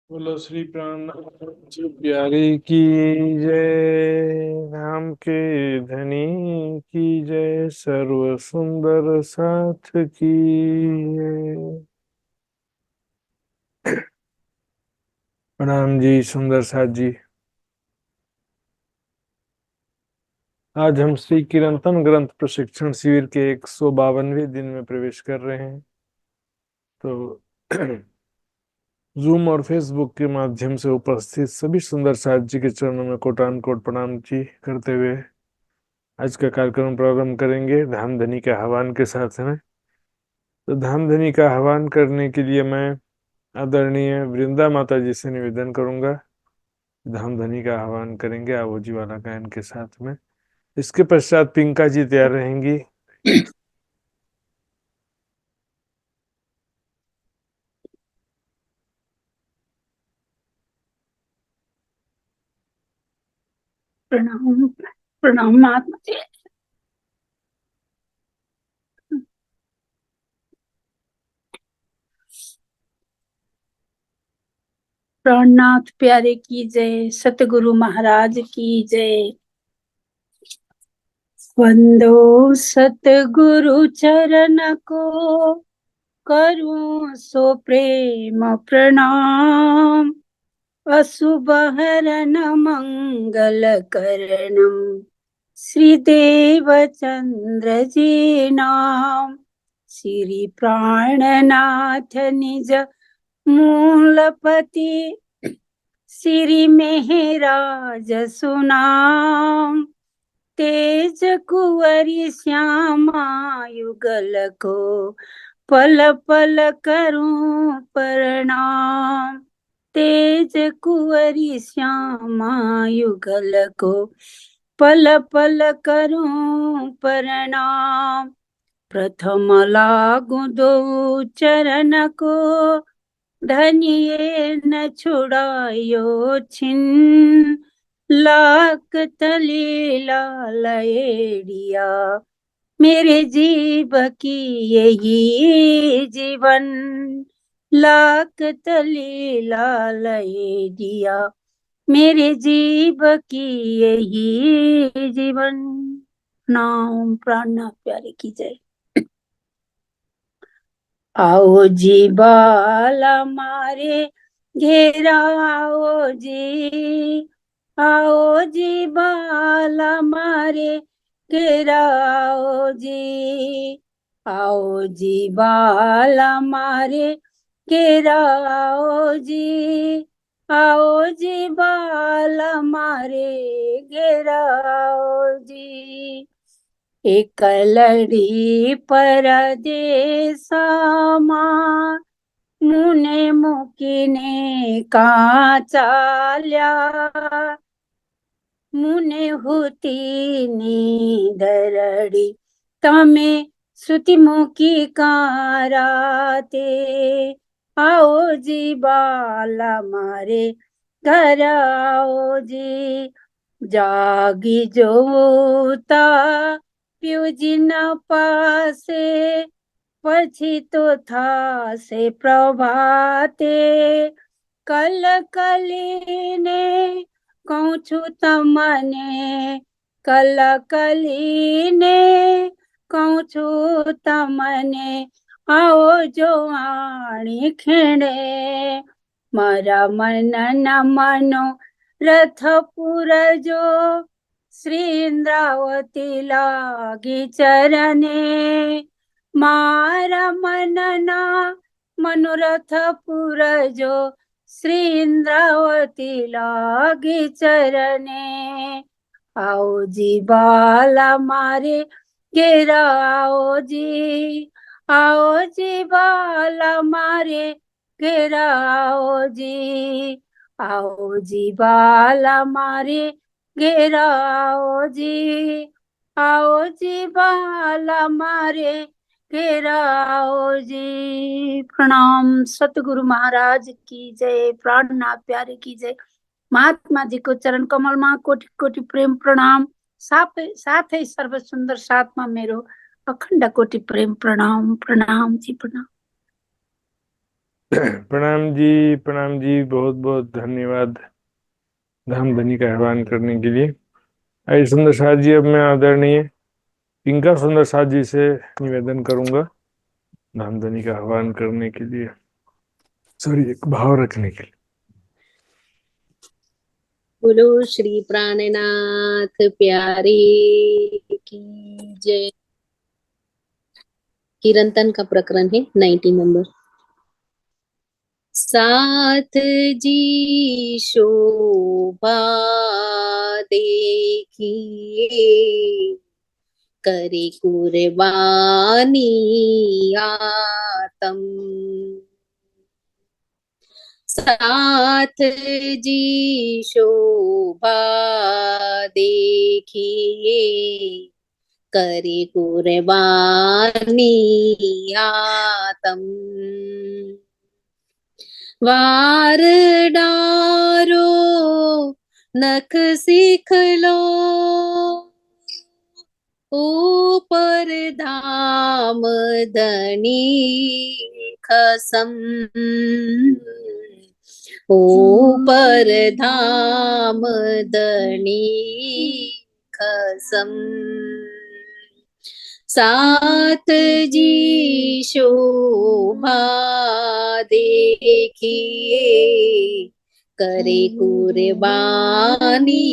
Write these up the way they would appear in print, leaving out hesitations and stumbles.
बोलो श्री प्राणनाथ जी प्यारे की जय। राम के धनी की जय। सर्व सुंदर साथ की जय। प्रणाम जी सुंदर साथ जी। आज हम श्री कीर्तन ग्रंथ प्रशिक्षण शिविर के 152वें दिन में प्रवेश कर रहे हैं। तो जूम और फेसबुक के माध्यम से उपस्थित सभी सुंदर साथ जी के चरणों में कोटान कोट प्रणाम जी करते हुए आज का कार्यक्रम प्रारंभ करेंगे धाम धनी के आह्वान के साथ में। तो धाम धनी का आह्वान करने के लिए मैं आदरणीय वृंदा माता जी से निवेदन करूंगा। धाम धनी का आह्वान करेंगे आवोजी वाला गायन के साथ में। इसके पश्चात पिंका जी तैयार रहेंगी। प्रणाम। प्रणाम महात्मा जी। प्राणनाथ प्यारे की जय। सतगुरु महाराज की जय। वंदो सतगुरु चरण को करूं सो प्रेम प्रणाम। अशुभ हरण मंगल करणम श्री देव चंद्र जी नाम। श्री प्राणनाथ निज मूलपति श्री मेहराज सुनाम। तेज कुंवरी श्यामा युगल को पल पल करूं प्रणाम। तेज कुंवरी श्यामा युगल को पल पल करूं प्रणाम। प्रथम लागू दो चरण को धनिये न छुड़ायो छिन। लाख तली लालएड़िया मेरे जीव की यही जीवन। लाख तली लालएड़िया मेरे जीव की यही जीवन। नाम प्राणनाथ प्यारे की जय। आओ जी बाला मारे घेरा आओ जी। आओ जी बाला मारे घेरा आओ जी। आओ जी बाला मारे घेरा आओ जी। आओ जी बाला मारे घेरा आओ जी। एक लड़ी परदेसा मां मुने मुकीने का चाल्या। मुने होती नी दरड़ी तमे श्रुति मुकी काराते। आओ जी बाला मारे घर आओ जी। जागी जोता प्यूजिन पासे પછી તો થાશે પ્રભાતે। કલ કલીને કહું છું તમને કલ કલીને કહું છું તમને। આવો જો આણી ખેડે મારા મનના મનો રથ પૂરજો। શ્રી ઇન્દ્રાવતી લાગી ચરણે मारा मनना मनोरथ पूरजो। श्री इंद्रावती लागी चरणे आओ जी बाला मारे घेरा आओ जी। आओ जी बाला मारे घेरा आओ जी। आओ जी बाला मारे घेरा आओ जी। आओ जी बाला मारे घेरा आओ जी। प्रणाम सतगुरु महाराज की जय। प्राणनाथ प्यारे की जय। महात्मा जी को चरण कमल में कोटि कोटि प्रेम प्रणाम। साथ ही सर्व सुंदर साथ में मेरो अखंड कोटि प्रेम प्रणाम। प्रणाम जी प्रणाम। प्रणाम जी, बहुत बहुत धन्यवाद धामधनी का आह्वान करने के लिए। आइए सुंदर साथ जी, अब मैं आदरणीय किंकर सुंदर साथ जी से निवेदन करूंगा धामधनी का आह्वान करने के लिए, सॉरी, एक भाव रखने के लिए। बोलो श्री प्राणनाथ प्यारे की जय। कीर्तन का प्रकरण है 90 नंबर। साथ जी शोभा देखिए, करे कुर्बानी आतम। साथ जी शोभा देखिए, करे कुर्बानी आतम। वार डारो नख सीख लो, ऊपर धाम धनी खसम। ऊपर धाम धनी खसम। साथ जी शोभा देखिए, करे कुर्बानी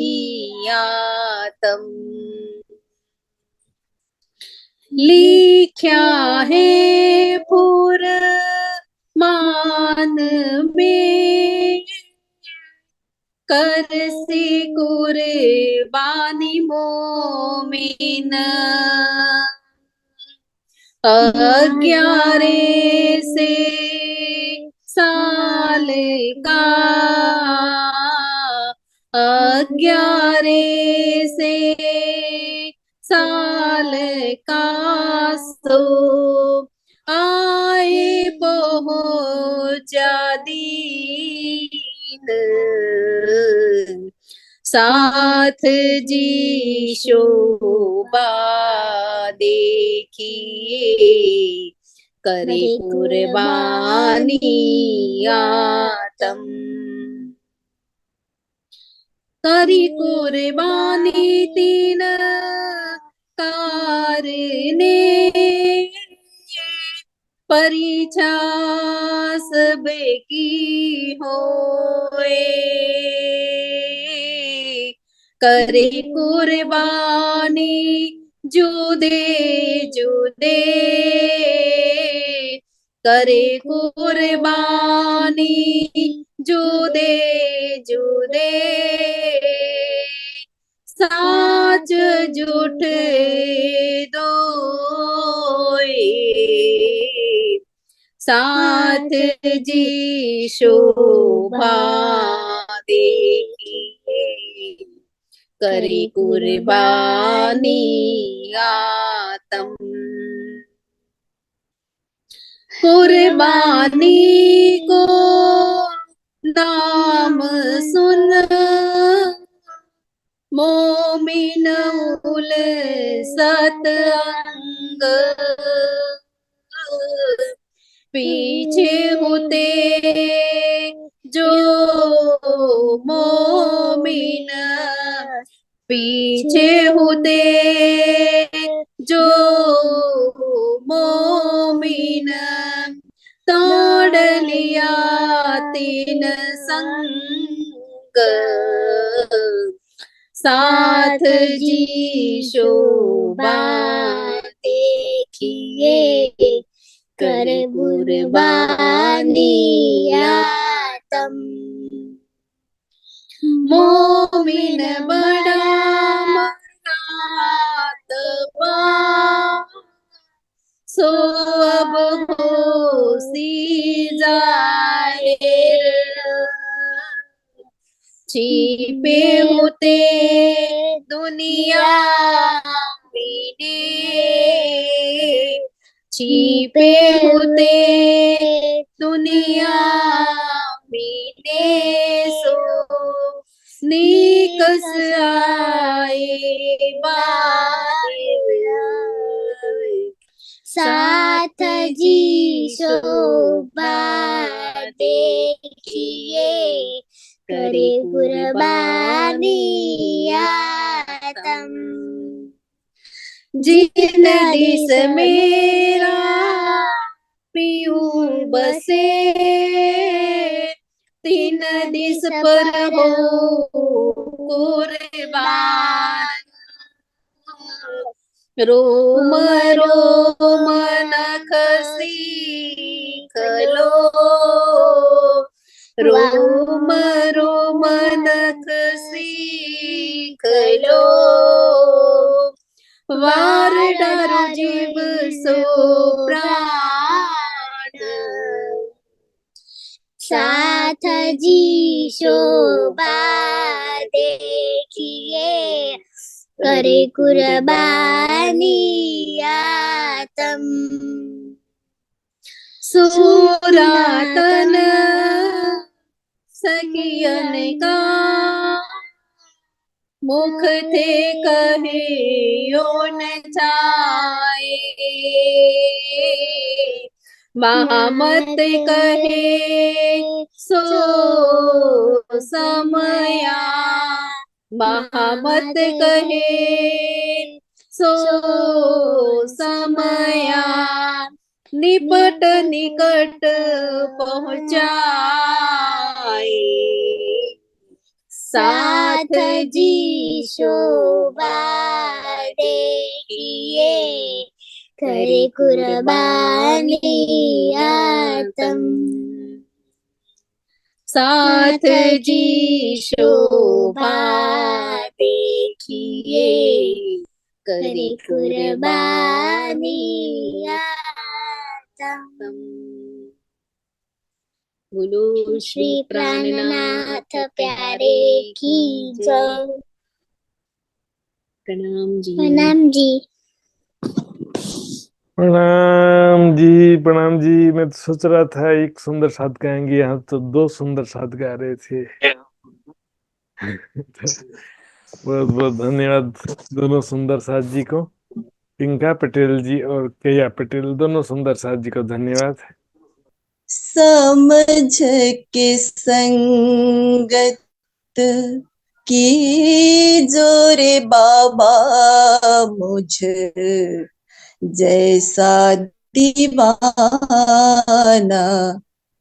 आतम। लिख्या है पुरमान में, कर से कुर्बानी मोमिन। 11 से साल का, 11 से साल का सो आए पहुँचा दीन। साथ जी शोभा देखिए, करे कुर्बानी आतम। करी कुर्बानी तीन कारने, परीक्षा सब की होए। करे कुर्बानी जुदे जुदे, करे कुर्बानी जुदे जुदे। साच झूठ दोए, साथ जी शोभा देखिए, करे कुर्बानी आतम। कुर्बानी को नाम सुन, मोमिन उल सत अंग। पीछे होते जो मोमिन, पीछे होते जो मोमिन। तोड़ लिया तीन संग, साथ जी शोभा देखिए, करे कुर्बानी आतम। मोमिन बड़ा मरात पा, सो अब होसी जाहिर। छिपे होते दुनिया मीने, छिपे होते दुनिया मीने। सो निकस आए बाहर, साथ जी शोभा करे कुर्बानी आतम। जिन दिस मेरा पियू बसे, तीन दिस पर हो कुर्बान। रोम रोम नख सीख लो, रोम रोम नख सीख लो। वार डारो जीव सो प्राण, साथ जी शोभा देखिए, करे कुर्बानी आतम। सुरातन सखियन का मुख थे कहे यो न जाए, महामत कहे सो समया, महामत कहे सो समया। निपट निकट पहुँचाए, साथ जी शोभा देखिए, करे कुर्बानी आतम। साथ जी शोभा देखिए, करे कुर्बानी आतम। बोलो श्री प्राणनाथ प्यारे की जय। प्रणाम जी। प्रणाम जी। प्रणाम जी, प्रणाम जी। मैं तो सोच रहा था एक सुंदर साथ गाएंगे, यहाँ तो दो सुंदर साथ गा रहे थे। बहुत बहुत धन्यवाद दोनों सुंदर साथ जी को, पिंका पटेल जी और केया पटेल, दोनों सुंदर साथ जी को धन्यवाद। समझ के संगत की जोरे बाबा, मुझ जैसा दीवाना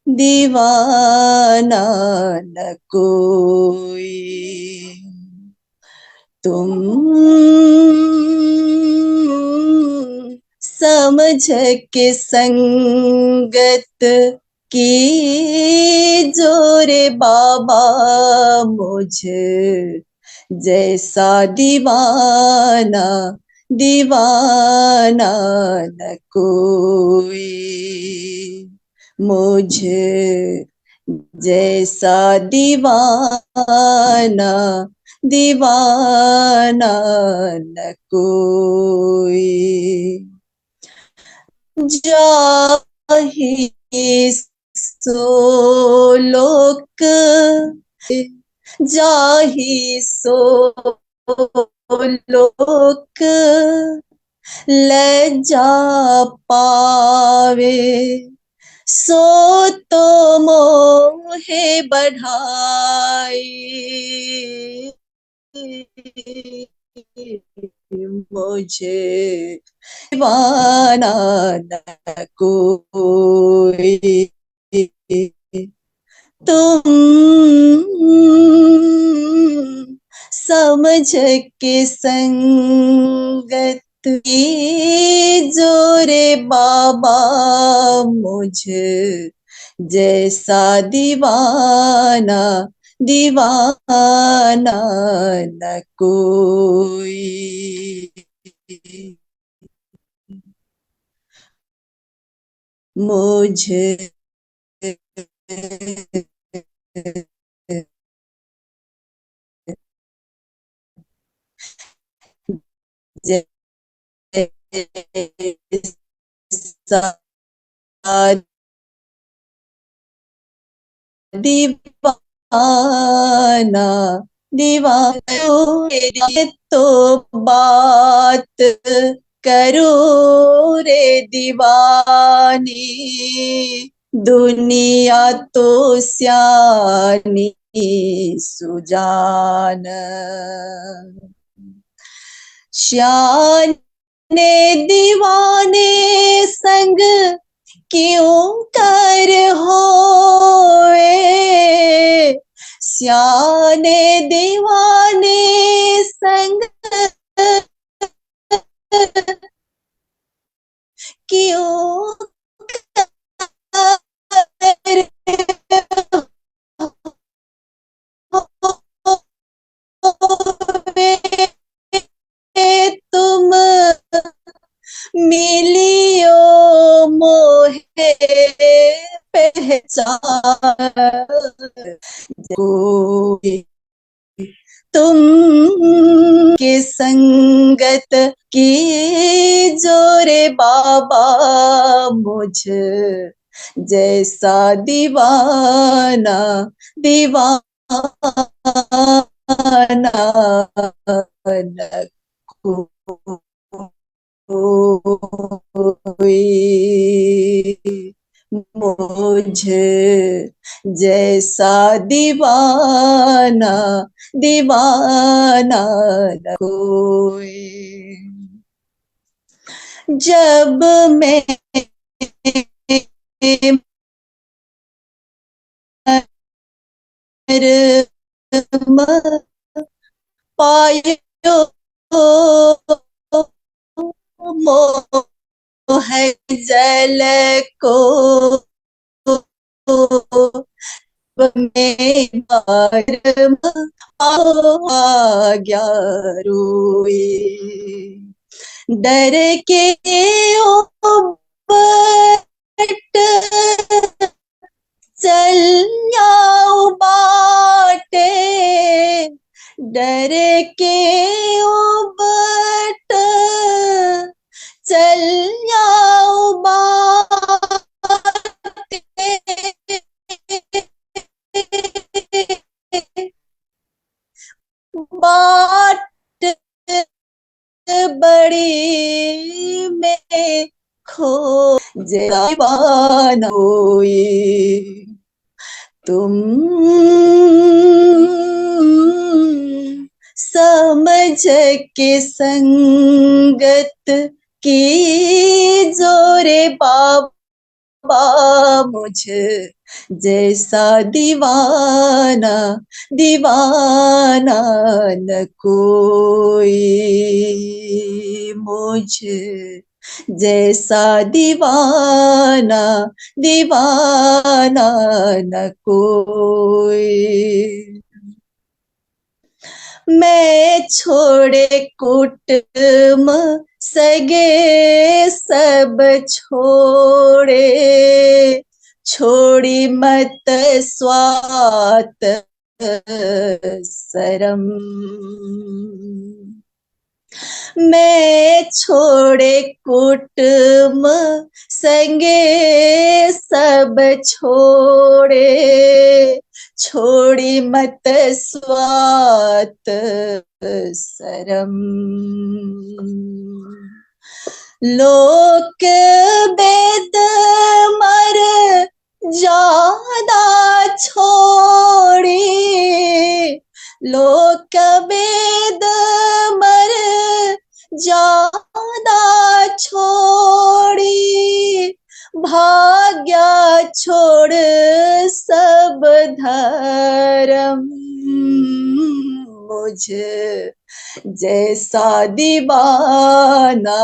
दीवाना न कोई। तुम समझ के संगत की जोरे बाबा, मुझ जैसा दीवाना दीवाना न कोई। मुझ जैसा दीवाना दीवाना न कोई। जाहि सो लोक जाहि सो लोक, लज्जा पावे सो तो मोहे बढ़ाई। मुझे दीवाना न कोई। तुम समझ के संगत की जोरे बाबा, मुझ जैसा दीवाना दीवाना न कोई। मुझे जैसा दीवाना दीवाना तो बात करो रे दीवानी, दुनिया तो स्यानी सुजान। श्याने दीवाने संग क्यों कर होए, श्याने दीवाने संग क्यों कर होए, तुम मिलियो मोहे पहचान। कोई तुम के संगत की जोरे बाबा, मुझ जैसा दीवाना दीवाना न कोई, मुझ जैसा दीवाना दीवाना न कोई। जब मैं पायो मोह जल को, में बार आ गया रोए। डर के ओ बट चल जाओ बाटे, डर के ओ बट चल जाओ बाटे, बाट बड़ी में खो जवान होए। तुम समझ के संगत की जोरे बाबा, मुझ जैसा दीवाना दीवाना न कोई, मुझ जैसा दीवाना दीवाना न कोई। मैं छोड़े कुटुम सगे सब छोड़े, छोड़ी मत स्वात सरम। मैं छोड़े कुटुम संगे सब छोड़े, छोड़ी मत स्वात सरम। लोक वेद मर ज्यादा छोड़ी, लोक वेद मर ज्यादा छोड़ी, भाग्या छोड़ सब धर्म, मुझ जैसा दीवाना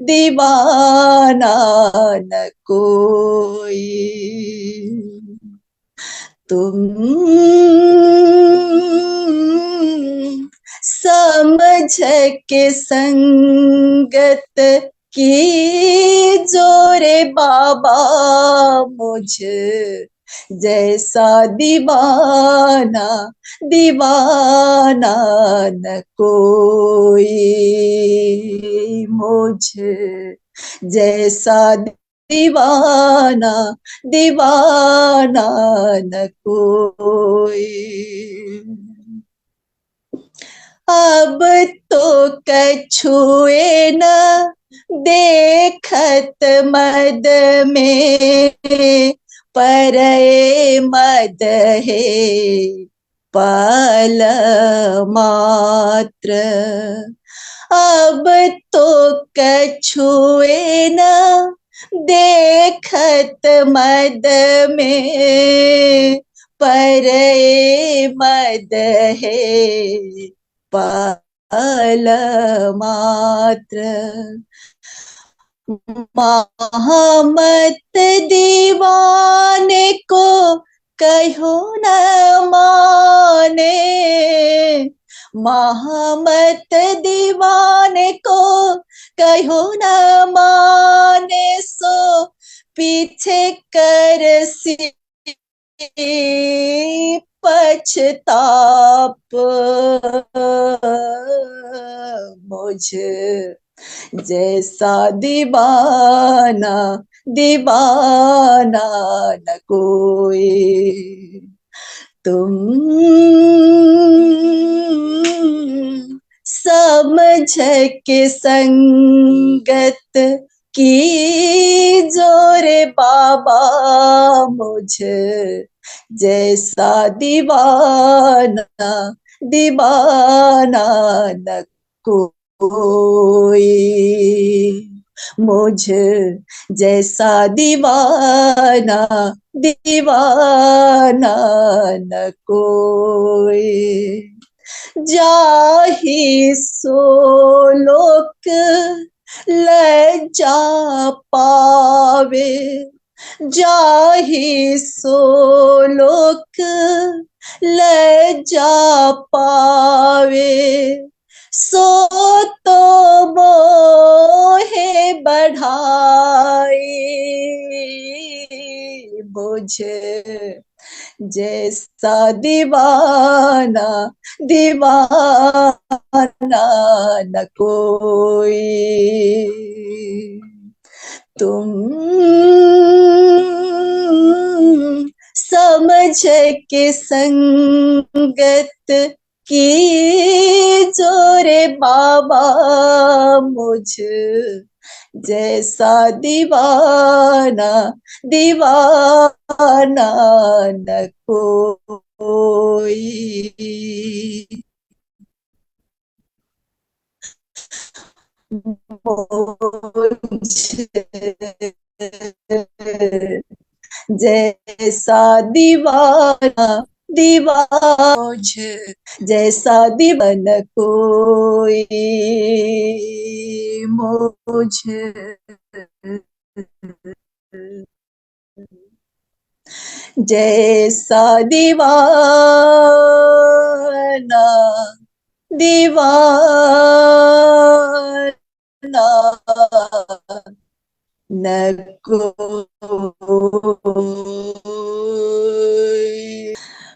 दीवाना न कोई। तुम समझ के संगत की जोरे बाबा, मुझ जैसा दीवाना दीवाना न कोई, मुझ जैसा दीवाना दीवाना न कोई। अब तो कछुए न देखत मद में, परए मद है पल मात्र। अब तो कछुए न देखत मद में, पर मद है पल मात्र। महामत दीवाने को कहो न माने, महामत दीवाने को कहो न माने, सो पीछे कर सी पछताप मुझ जैसा दीवाना, दीवाना न कोई। तुम समझ के संगत की जोरे बाबा, मुझ जैसा दीवाना, दीवाना न कोई। मुझ जैसा दीवाना, दीवाना न कोई। जाहि सो लोक लज्जा पावे, जाहि सो लोक लज्जा पावे, सो तो मोहे बढ़ाई। मुझ जैसा दीवाना, दीवाना न कोई। तुम समझ के संगत की जोरे बाबा, मुझ जैसा दीवाना, दीवाना न कोई। जैसा दीवाना, दीवाना मुझ जैसा दीवाना कोई। मुझ जैसा दीवाना, दीवाना न कोई।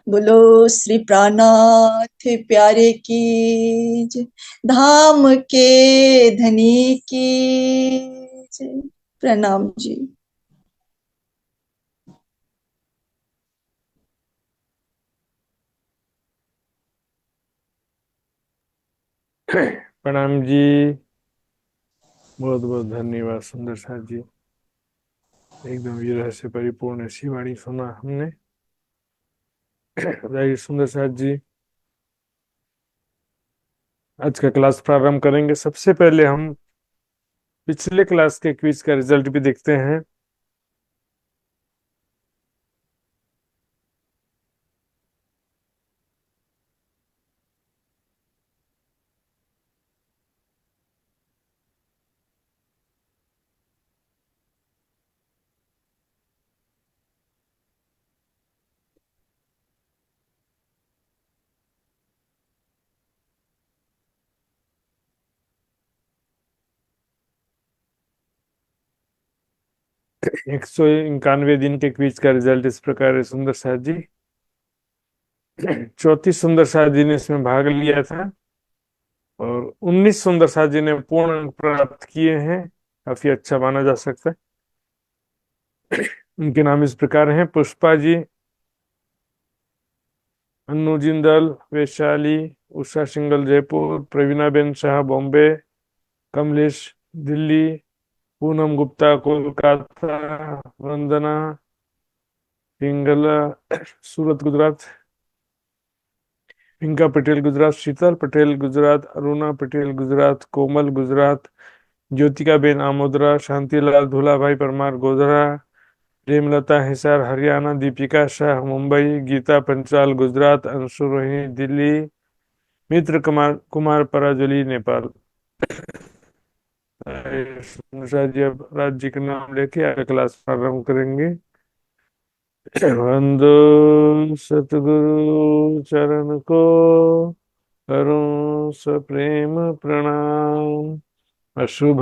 बोलो श्री प्राणनाथ प्यारे की जय, धाम के धनी की जय। प्रणाम जी। प्रणाम जी, बहुत बहुत धन्यवाद सुंदर साथ जी। एकदम विरह से परिपूर्ण ऐसी वाणी सुना हमने। बताइए सुंदर साथ जी, आज का क्लास प्रारंभ करेंगे। सबसे पहले हम पिछले क्लास के क्विज का रिजल्ट भी देखते हैं। 191 दिन के क्विज का रिजल्ट इस प्रकार है सुंदर साथ जी। 34 सुंदर साथ जी ने इसमें भाग लिया था और 19 सुंदर साथ जी ने पूर्ण अंक प्राप्त किए हैं। काफी अच्छा माना जा सकता है। उनके नाम इस प्रकार हैं: पुष्पा जी, अन्नू जिंदल वैशाली, उषा सिंगल जयपुर, प्रवीणा बेन शाह बॉम्बे, कमलेश दिल्ली, पूनम गुप्ता कोलकाता, वंदना पिंगला सूरत गुजरात, पिंका पटेल गुजरात, शीतल पटेल गुजरात, अरुणा पटेल गुजरात, कोमल गुजरात, ज्योतिका बेन आमोदरा, शांतिलाल धूलाभाई परमार गोधरा, प्रेमलता हिसार हरियाणा, दीपिका शाह मुंबई, गीता पंचाल गुजरात, अंशु रोहिणी दिल्ली, मित्र कुमार कुमार पराजली नेपाल। अनुषा जी अब राज्य के नाम लेके आगे क्लास प्रारंभ करेंगे। वंदो सतगुरु चरण को, करूं सप्रेम प्रणाम। अशुभ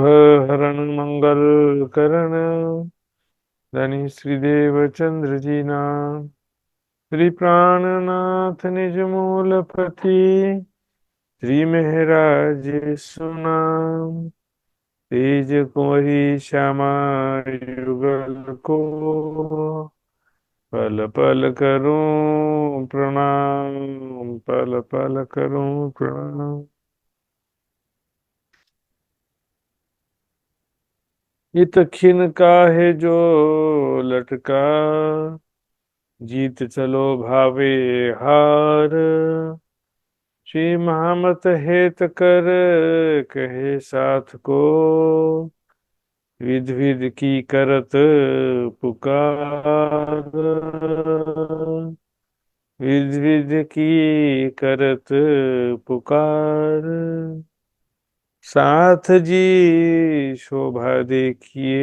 हरण मंगल करण, धनी श्रीदेव चंद्र जी नाम। श्री प्राणनाथ निज मूल पति, श्री महराज सुनाम। तेज कुंवरी श्यामा युगल को, पल पल करूं प्रणाम, पल पल करूं प्रणाम। इत खिन का है जो लटका, जीत चलो भावे हार। श्री महामत हेत कर, कहे साथ को, विध विध की करत पुकार। विध विध की करत पुकार। साथ जी शोभा देखिए,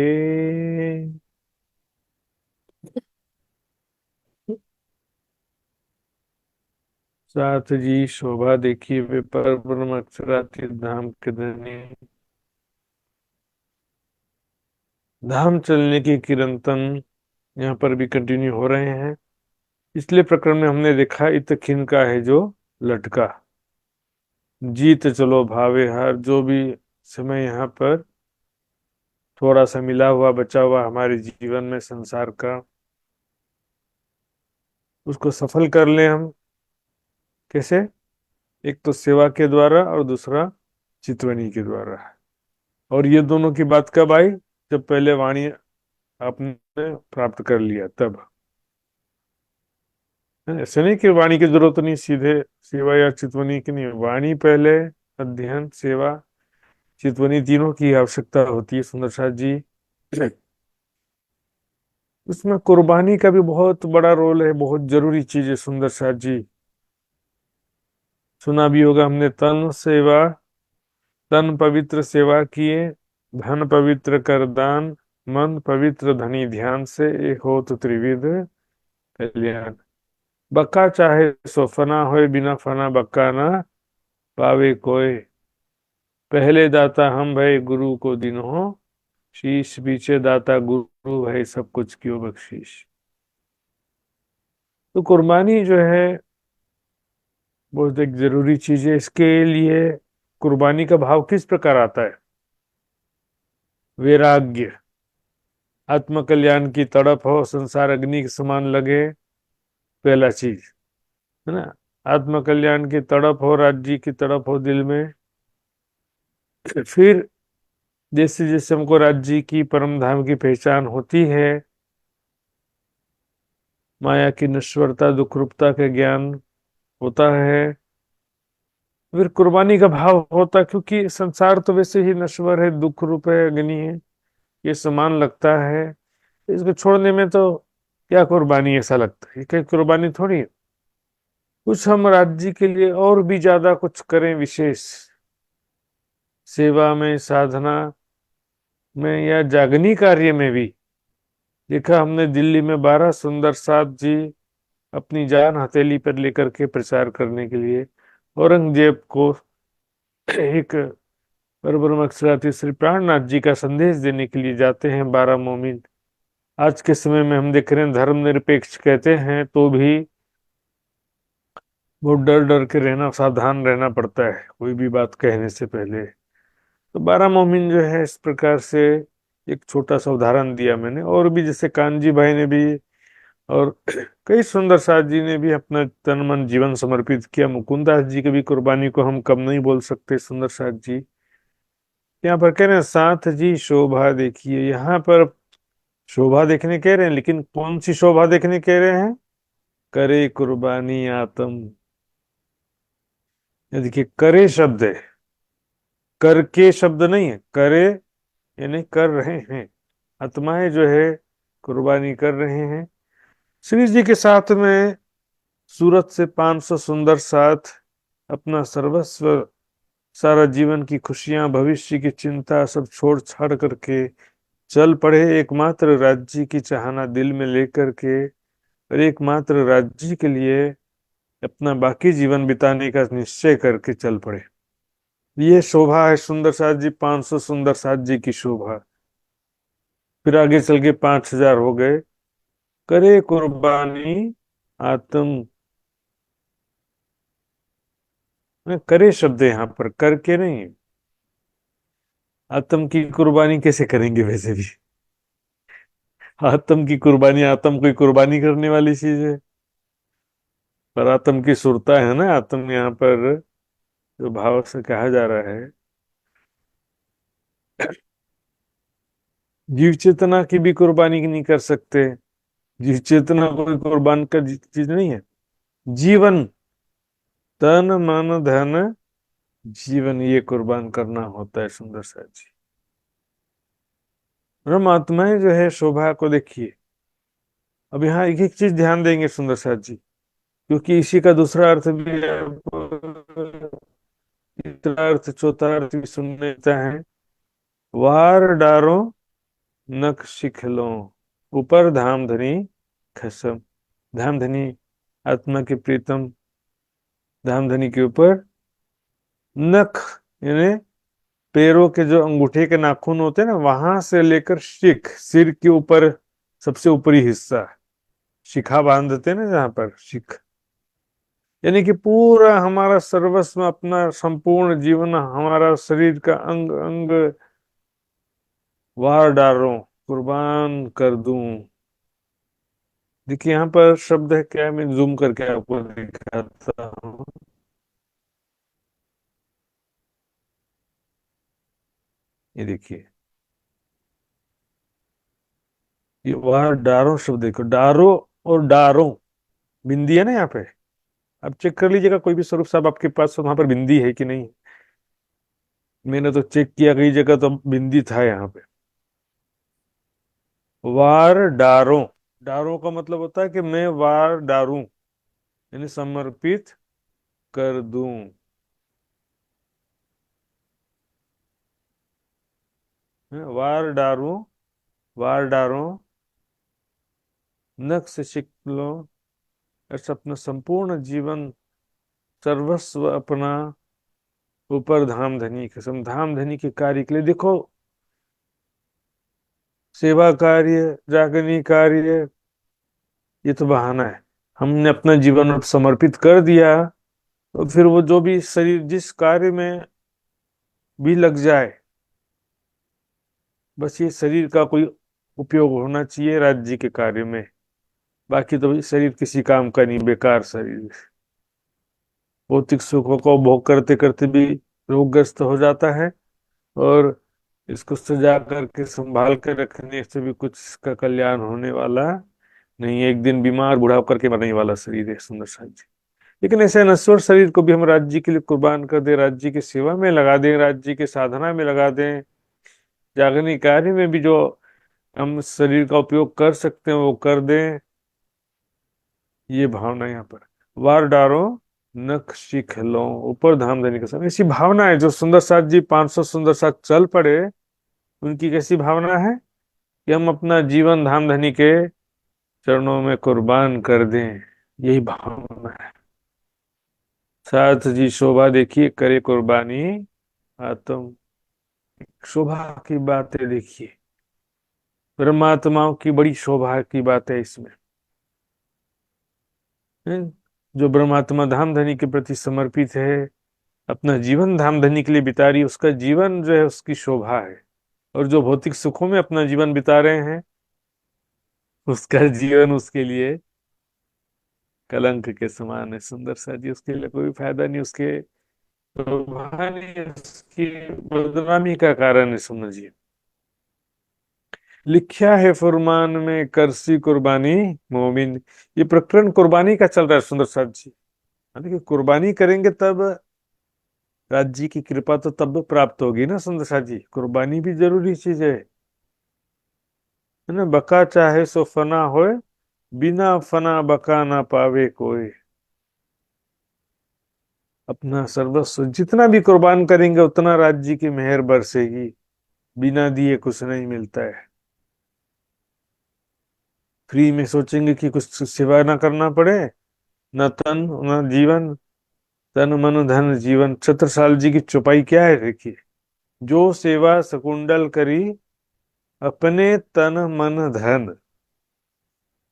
साथ जी शोभा देखिए वे पर ब्रह्म अक्षरातीत धाम के धनी। धाम चलने की किरंतन यहाँ पर भी कंटिन्यू हो रहे हैं। पिछले प्रकरण में हमने देखा इत खिन का है जो लटका, जीत चलो भावे हार। जो भी समय यहाँ पर थोड़ा सा मिला हुआ बचा हुआ हमारे जीवन में संसार का, उसको सफल कर लें हम। कैसे? एक तो सेवा के द्वारा और दूसरा चितवनी के द्वारा। और ये दोनों की बात कब आई? जब पहले वाणी आपने प्राप्त कर लिया तब। ऐसे नहीं कि वाणी की जरूरत नहीं, सीधे सेवा या चितवनी की नहीं, वाणी पहले, अध्ययन, सेवा, चितवनी तीनों की आवश्यकता होती है सुंदर साथ जी। उसमें कुर्बानी का भी बहुत बड़ा रोल है, बहुत जरूरी चीज है सुंदर साथ जी। सुना भी होगा हमने, तन सेवा, तन पवित्र सेवा किए, धन पवित्र कर दान, मन पवित्र धनी ध्यान से, एक हो तो त्रिविध कल्याण। बक्का चाहे सो फना होए, बिना फना बक्का ना पावे कोय। पहले दाता हम भय गुरु को दिन हो, शीश पीछे दाता गुरु भय सब कुछ क्यों बख्शीश। तो कुर्बानी जो है बहुत एक जरूरी चीज है। इसके लिए कुर्बानी का भाव किस प्रकार आता है? वैराग्य, आत्म कल्याण की तड़प हो, संसार अग्नि के समान लगे, पहला चीज है ना। आत्म कल्याण की तड़प हो, राज्य की तड़प हो दिल में। फिर जैसे जैसे हमको राज्य की, परम धाम की पहचान होती है, माया की नश्वरता, दुख रूपता का ज्ञान होता है, फिर कुर्बानी का भाव होता। क्योंकि संसार तो वैसे ही नश्वर है, दुख रूप है, अग्नि है, ये समान लगता है। इसको छोड़ने में तो क्या कुर्बानी, ऐसा लगता है। ये क्या कुर्बानी थोड़ी है। कुछ हम राज्य के लिए और भी ज्यादा कुछ करें, विशेष सेवा में, साधना में, या जागनी कार्य में भी। देखा हमने दिल्ली में 12 सुंदर साथ जी अपनी जान हथेली पर लेकर के प्रचार करने के लिए औरंगजेब को एक परब्रह्म अक्षराती श्री प्राणनाथ जी का संदेश देने के लिए जाते हैं 12 मोमिन। आज के समय में हम देख रहे हैं धर्मनिरपेक्ष कहते हैं तो भी बहुत डर डर के रहना, सावधान रहना पड़ता है कोई भी बात कहने से पहले। तो 12 मोमिन जो है इस प्रकार से, एक छोटा सा उदाहरण दिया मैंने। और भी जैसे कानजी भाई ने भी, और कई सुंदर साथ जी ने भी अपना तन मन जीवन समर्पित किया। मुकुंदास जी की भी कुर्बानी को हम कम नहीं बोल सकते सुंदर साथ जी। यहाँ पर कह रहे हैं साथ जी शोभा देखिए। यहाँ पर शोभा देखने कह रहे हैं, लेकिन कौन सी शोभा देखने कह रहे हैं? करे कुर्बानी आत्म, ये देखिए, करे शब्द है, कर के शब्द नहीं है, करे यानी कर रहे हैं। आत्माएं जो है कुर्बानी कर रहे हैं श्री जी के साथ में। सूरत से 500 सुंदर साथ अपना सर्वस्व, सारा जीवन की खुशियां, भविष्य की चिंता सब छोड़ छाड़ करके चल पड़े एकमात्र राज्य की चाहना दिल में लेकर के, और एकमात्र राज्य के लिए अपना बाकी जीवन बिताने का निश्चय करके चल पड़े। ये शोभा है सुंदर साथ जी, 500 सुंदर साथ जी की शोभा। फिर आगे चल के 5000 हो गए। करे कुर्बानी आत्म, करे शब्द है यहाँ पर, करके नहीं। आत्म की कुर्बानी कैसे करेंगे वैसे भी? आत्म की कुर्बानी, आत्म कोई कुर्बानी करने वाली चीज है? पर आत्म की सुरता है ना, आत्म यहाँ पर जो भाव से कहा जा रहा है। जीव चेतना की भी कुर्बानी नहीं कर सकते। जीव चेतना कोई कुर्बान का चीज नहीं है। जीवन, तन मन धन जीवन, ये कुर्बान करना होता है सुंदर साथ जी। परमात्माएं जो है शोभा को देखिए। अब यहाँ एक एक चीज ध्यान देंगे सुंदर साथ जी, क्योंकि इसी का दूसरा अर्थ भी तीसरा अर्थ चौथा अर्थ भी सुनने देता है। वार डारो नख शिखलो, ऊपर धाम धनी खसम। धाम धनी आत्मा के प्रीतम धाम धनी के ऊपर नख, यानी पैरों के जो अंगूठे के नाखून होते हैं ना, वहां से लेकर शिख, सिर के ऊपर सबसे ऊपरी हिस्सा, शिखा बांधते हैं ना जहां पर, शिख यानी कि पूरा हमारा सर्वस्व, अपना संपूर्ण जीवन, हमारा शरीर का अंग अंग वार डालो, कुर्बान कर दूं। देखिए यहाँ पर शब्द है क्या, मैं जूम करके आपको दिखाता हूँ। ये देखिए, ये वार डारो शब्द देखो, डारो और डारो, बिंदी है ना यहाँ पे। अब चेक कर लीजिएगा कोई भी स्वरूप साहब आपके पास वहां पर बिंदी है कि नहीं। मैंने तो चेक किया कई जगह तो बिंदी था यहाँ पे। वार डारो, डारो का मतलब होता है कि मैं वार डारूं, यानी समर्पित कर दूं। वार डारूं, वार डारो नख से सीख लो, ऐसा अपना संपूर्ण जीवन सर्वस्व अपना ऊपर धाम धनी कसम। धाम धनी के कार्य के लिए देखो, सेवा कार्य, जागरणी कार्य, ये तो बहाना है। हमने अपना जीवन अब समर्पित कर दिया, तो फिर वो जो भी शरीर जिस कार्य में भी लग जाए, बस ये शरीर का कोई उपयोग होना चाहिए राज्य के कार्य में। बाकी तो शरीर किसी काम का नहीं, बेकार शरीर। भौतिक सुखों को भोग करते करते भी रोगग्रस्त हो जाता है, और इसको सजा करके संभाल कर रखने से भी कुछ इसका कल्याण होने वाला नहीं। एक दिन बीमार बूढ़ा होकर के मरने वाला शरीर है सुंदर साथ जी। लेकिन ऐसे नश्वर शरीर को भी हम राज्य के लिए कुर्बान कर दें, राज्य की सेवा में लगा दें, राज्य के साधना में लगा दें, जागरणी कार्य में भी जो हम शरीर का उपयोग कर सकते हैं वो कर दें। ये भावना यहाँ पर, वार डारो नख शिख लो, ऊपर धाम देने के साथ ऐसी भावना है। जो सुंदर साथ जी 500 सुंदर साथ चल पड़े, उनकी कैसी भावना है कि हम अपना जीवन धाम धनी के चरणों में कुर्बान कर दें। यही भावना है। साथ जी शोभा देखिए, करे कुर्बानी आत्म, शोभा की बातें देखिए, परमात्माओं की बड़ी शोभा की बात है इसमें। हैं? जो परमात्मा धाम धनी के प्रति समर्पित है, अपना जीवन धाम धनी के लिए बिता रही है, उसका जीवन जो है उसकी शोभा है। और जो भौतिक सुखों में अपना जीवन बिता रहे हैं, उसका जीवन उसके लिए कलंक के समान है सुंदर सा जी। उसके लिए कोई फायदा नहीं, उसके शोभा नहीं, उसकी बदनामी का कारण है समझिए। लिखा है फरमान में करसी कुर्बानी मोमिन, ये प्रकरण कुर्बानी का चल रहा है सुंदर साथ जी। देखिए कुर्बानी करेंगे तब राज्य की कृपा तो तब प्राप्त होगी ना सुंदर साथ जी, कुर्बानी भी जरूरी चीज है ना। बका चाहे सो फना होए, बिना फना बका ना पावे कोई। अपना सर्वस्व जितना भी कुर्बान करेंगे उतना राज्य की मेहर बरसेगी। बिना दिए कुछ नहीं मिलता है। फ्री में सोचेंगे कि कुछ सेवा ना करना पड़े, न तन न जीवन, तन मन धन जीवन। छत्रसाल जी की चौपाई क्या है देखिए, जो सेवा सकुंडल करी, अपने तन मन धन,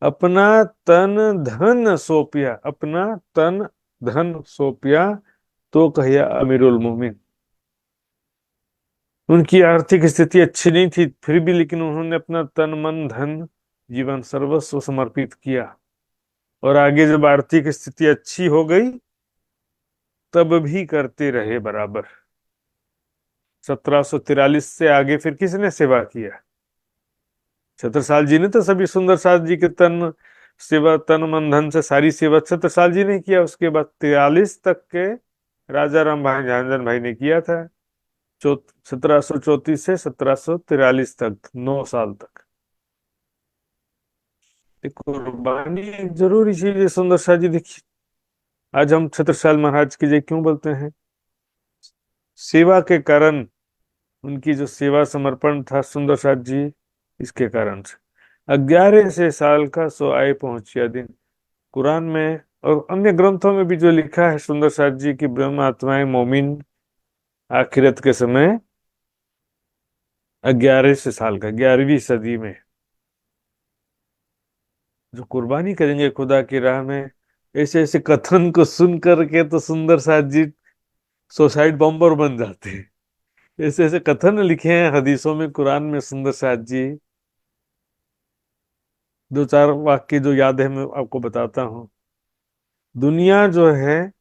अपना तन धन सौंपिया, अपना तन धन सौंपिया, तो कहिया अमीरुल मोमिन। उनकी आर्थिक स्थिति अच्छी नहीं थी फिर भी, लेकिन उन्होंने अपना तन मन धन जीवन सर्वस्व समर्पित किया। और आगे जब आर्थिक स्थिति अच्छी हो गई तब भी करते रहे बराबर। 1743 से आगे फिर किसने सेवा किया? छत्रसाल जी ने तो सभी सुंदर साथ जी के तन सेवा, तन मन धन से सारी सेवा छत्रसाल जी ने किया। उसके बाद 43 तक के राजा राम भाई झांझन भाई ने किया था। 1734 से 1743 तक, 9 साल तक। देखो कुर्बानी एक जरूरी चीज है सुंदर शाह जी। देखिए आज हम छत्रसाल महाराज की जय क्यों बोलते हैं? सेवा के कारण, उनकी जो सेवा समर्पण था सुंदर साथ जी, इसके कारण से 11 से साल का सो आए पहुंचिया दिन। कुरान में और अन्य ग्रंथों में भी जो लिखा है सुंदर साथ जी की ब्रह्म आत्माएं मोमिन आखिरत के समय 11 से साल का, 11वीं सदी में जो कुर्बानी करेंगे खुदा की राह में, ऐसे ऐसे कथन को सुन करके तो सुंदर साथ जी सुसाइड बॉम्बर बन जाते हैं। ऐसे ऐसे कथन लिखे हैं हदीसों में, कुरान में सुंदर साथ जी। दो चार वाक्य जो याद है मैं आपको बताता हूँ। दुनिया जो है,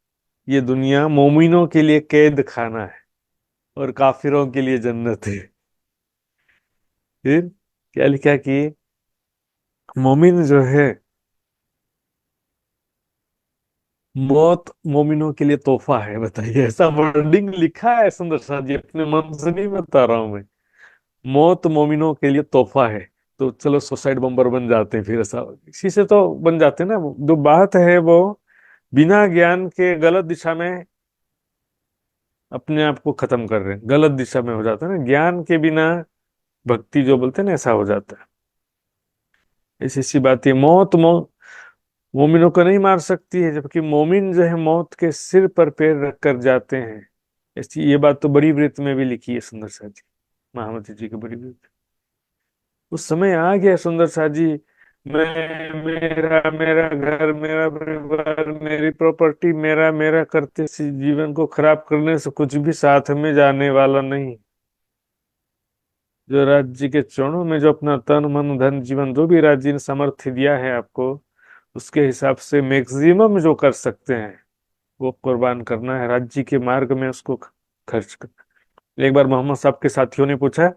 ये दुनिया मोमिनों के लिए कैद खाना है और काफिरों के लिए जन्नत है। फिर क्या लिखा कि मोमिन जो है, मौत मोमिनों के लिए तोहफा है। बताइए, ऐसा वर्डिंग लिखा है सुंदर साथ जी, अपने मन से नहीं बता रहा हूं मैं। मौत मोमिनों के लिए तोहफा है। तो चलो सुसाइड बम्बर बन जाते हैं फिर, ऐसा इसी से तो बन जाते हैं ना। जो बात है वो बिना ज्ञान के गलत दिशा में अपने आप को खत्म कर रहे हैं, गलत दिशा में हो जाता है ना। ज्ञान के बिना भक्ति जो बोलते हैं ना, ऐसा हो जाता है। ऐसी सी बात है। मोमिनों को नहीं मार सकती है, जबकि मोमिन जो है मौत के सिर पर पैर रख कर जाते हैं। ऐसी ये बात तो बड़ी वृत्त में भी लिखी है सुंदर साथ जी, महामती जी की बड़ी वृत्त। उस समय आ गया सुंदर साथ जी, मैं मेरा मेरा घर, मेरा परिवार, मेरी प्रॉपर्टी, मेरा मेरा करते से जीवन को खराब करने से कुछ भी साथ में जाने वाला नहीं। जो राज्य के चरणों में जो अपना तन मन धन जीवन, जो भी राज्य ने सामर्थ्य दिया है आपको, उसके हिसाब से मैक्सिमम जो कर सकते हैं वो कुर्बान करना है। राज्य के मार्ग में उसको खर्च कर। एक बार मोहम्मद साहब के साथियों ने पूछा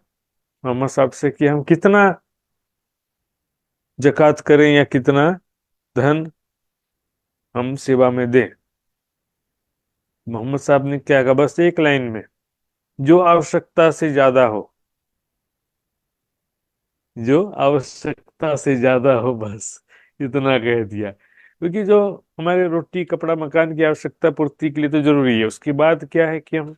मोहम्मद साहब से कि हम कितना जकात करें या कितना धन हम सेवा में दें। मोहम्मद साहब ने क्या कहा, बस एक लाइन में, जो आवश्यकता से ज्यादा हो, जो आवश्यकता से ज्यादा हो, बस इतना कह दिया। क्योंकि जो हमारे रोटी कपड़ा मकान की आवश्यकता पूर्ति के लिए तो जरूरी है, उसकी बात क्या है कि हम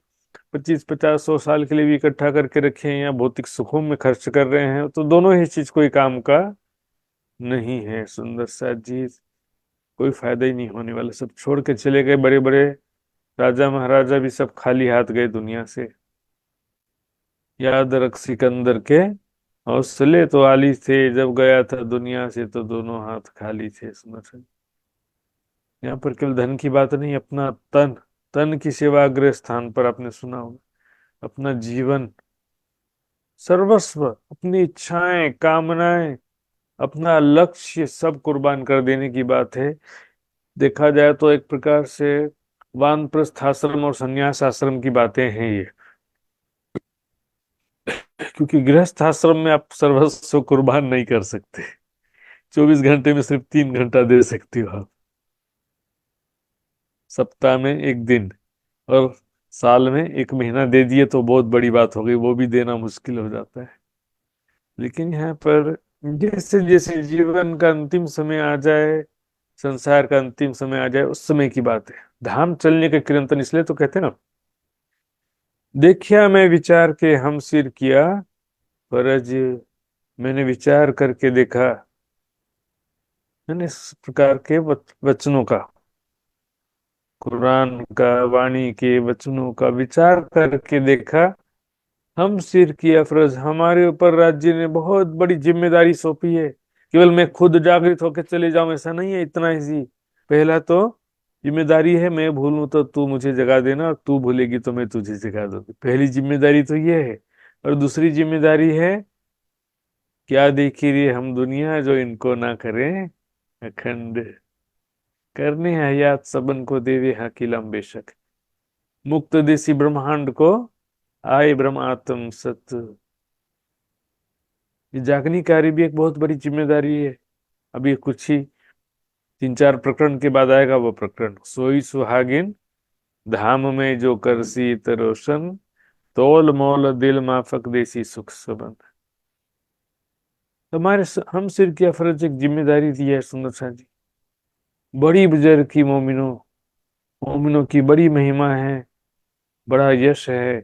25 50 100 साल के लिए भी इकट्ठा करके रखें या भौतिक सुखों में खर्च कर रहे हैं, तो दोनों ही चीज कोई काम का नहीं है सुंदर सा जी। कोई फायदा ही नहीं होने वाला। सब छोड़ के चले गए बड़े बड़े राजा महाराजा भी, सब खाली हाथ गए दुनिया से। याद रख सिकंदर के हौसले तो आली थे, जब गया था दुनिया से तो दोनों हाथ खाली थे। सुंदर सा यहाँ पर केवल धन की बात नहीं, अपना तन, तन की सेवा अग्र स्थान पर। आपने सुना होगा, अपना जीवन सर्वस्व, अपनी इच्छाएं कामनाएं, अपना लक्ष्य सब कुर्बान कर देने की बात है। देखा जाए तो एक प्रकार से वानप्रस्थ आश्रम और संन्यास आश्रम की बातें हैं ये। क्योंकि गृहस्थ आश्रम में आप सर्वस्व कुर्बान नहीं कर सकते, 24 घंटे में सिर्फ 3 घंटा दे सकते हो आप, सप्ताह में एक दिन। और साल में एक महीना दे दिए तो बहुत बड़ी बात हो गई, वो भी देना मुश्किल हो जाता है। लेकिन यहाँ पर जैसे जैसे जीवन का अंतिम समय आ जाए, संसार का अंतिम समय आ जाए, उस समय की बात है। धाम चलने के कीर्तन इसलिए तो कहते हैं ना, देखिया मैं विचार के हम सिर किया फरज, मैंने विचार करके देखा। मैंने इस प्रकार के वचनों का, कुरान का, वाणी के वचनों का विचार करके देखा। हम सिर की अफरज, हमारे ऊपर राज्य ने बहुत बड़ी जिम्मेदारी सौंपी है। केवल मैं खुद जागृत होकर चले जाऊं ऐसा नहीं है, इतना ही। पहला तो जिम्मेदारी है, मैं भूलूं तो तू मुझे जगा देना, और तू भूलेगी तो मैं तुझे जगा दूंगी। पहली जिम्मेदारी तो ये है। और दूसरी जिम्मेदारी है, क्या देखी रे हम दुनिया, जो इनको ना करें अखंड। करने हयात सबन को देवे हकीलम बेशक, मुक्त देसी ब्रह्मांड को आए ब्रह्म आत्म सत्य। ये जागनी कार्य भी एक बहुत बड़ी जिम्मेदारी है। अभी कुछ ही 3-4 प्रकरण के बाद आएगा वो प्रकरण, सोई सुहागिन धाम में जो करसी तरोशन, तोल मोल दिल माफक देसी सुख सबन। हमारे हम सिर की अफरज एक जिम्मेदारी दी है सुंदर सा जी। बड़ी बुजुर्ग की मोमिनों, मोमिनों की बड़ी महिमा है, बड़ा यश है।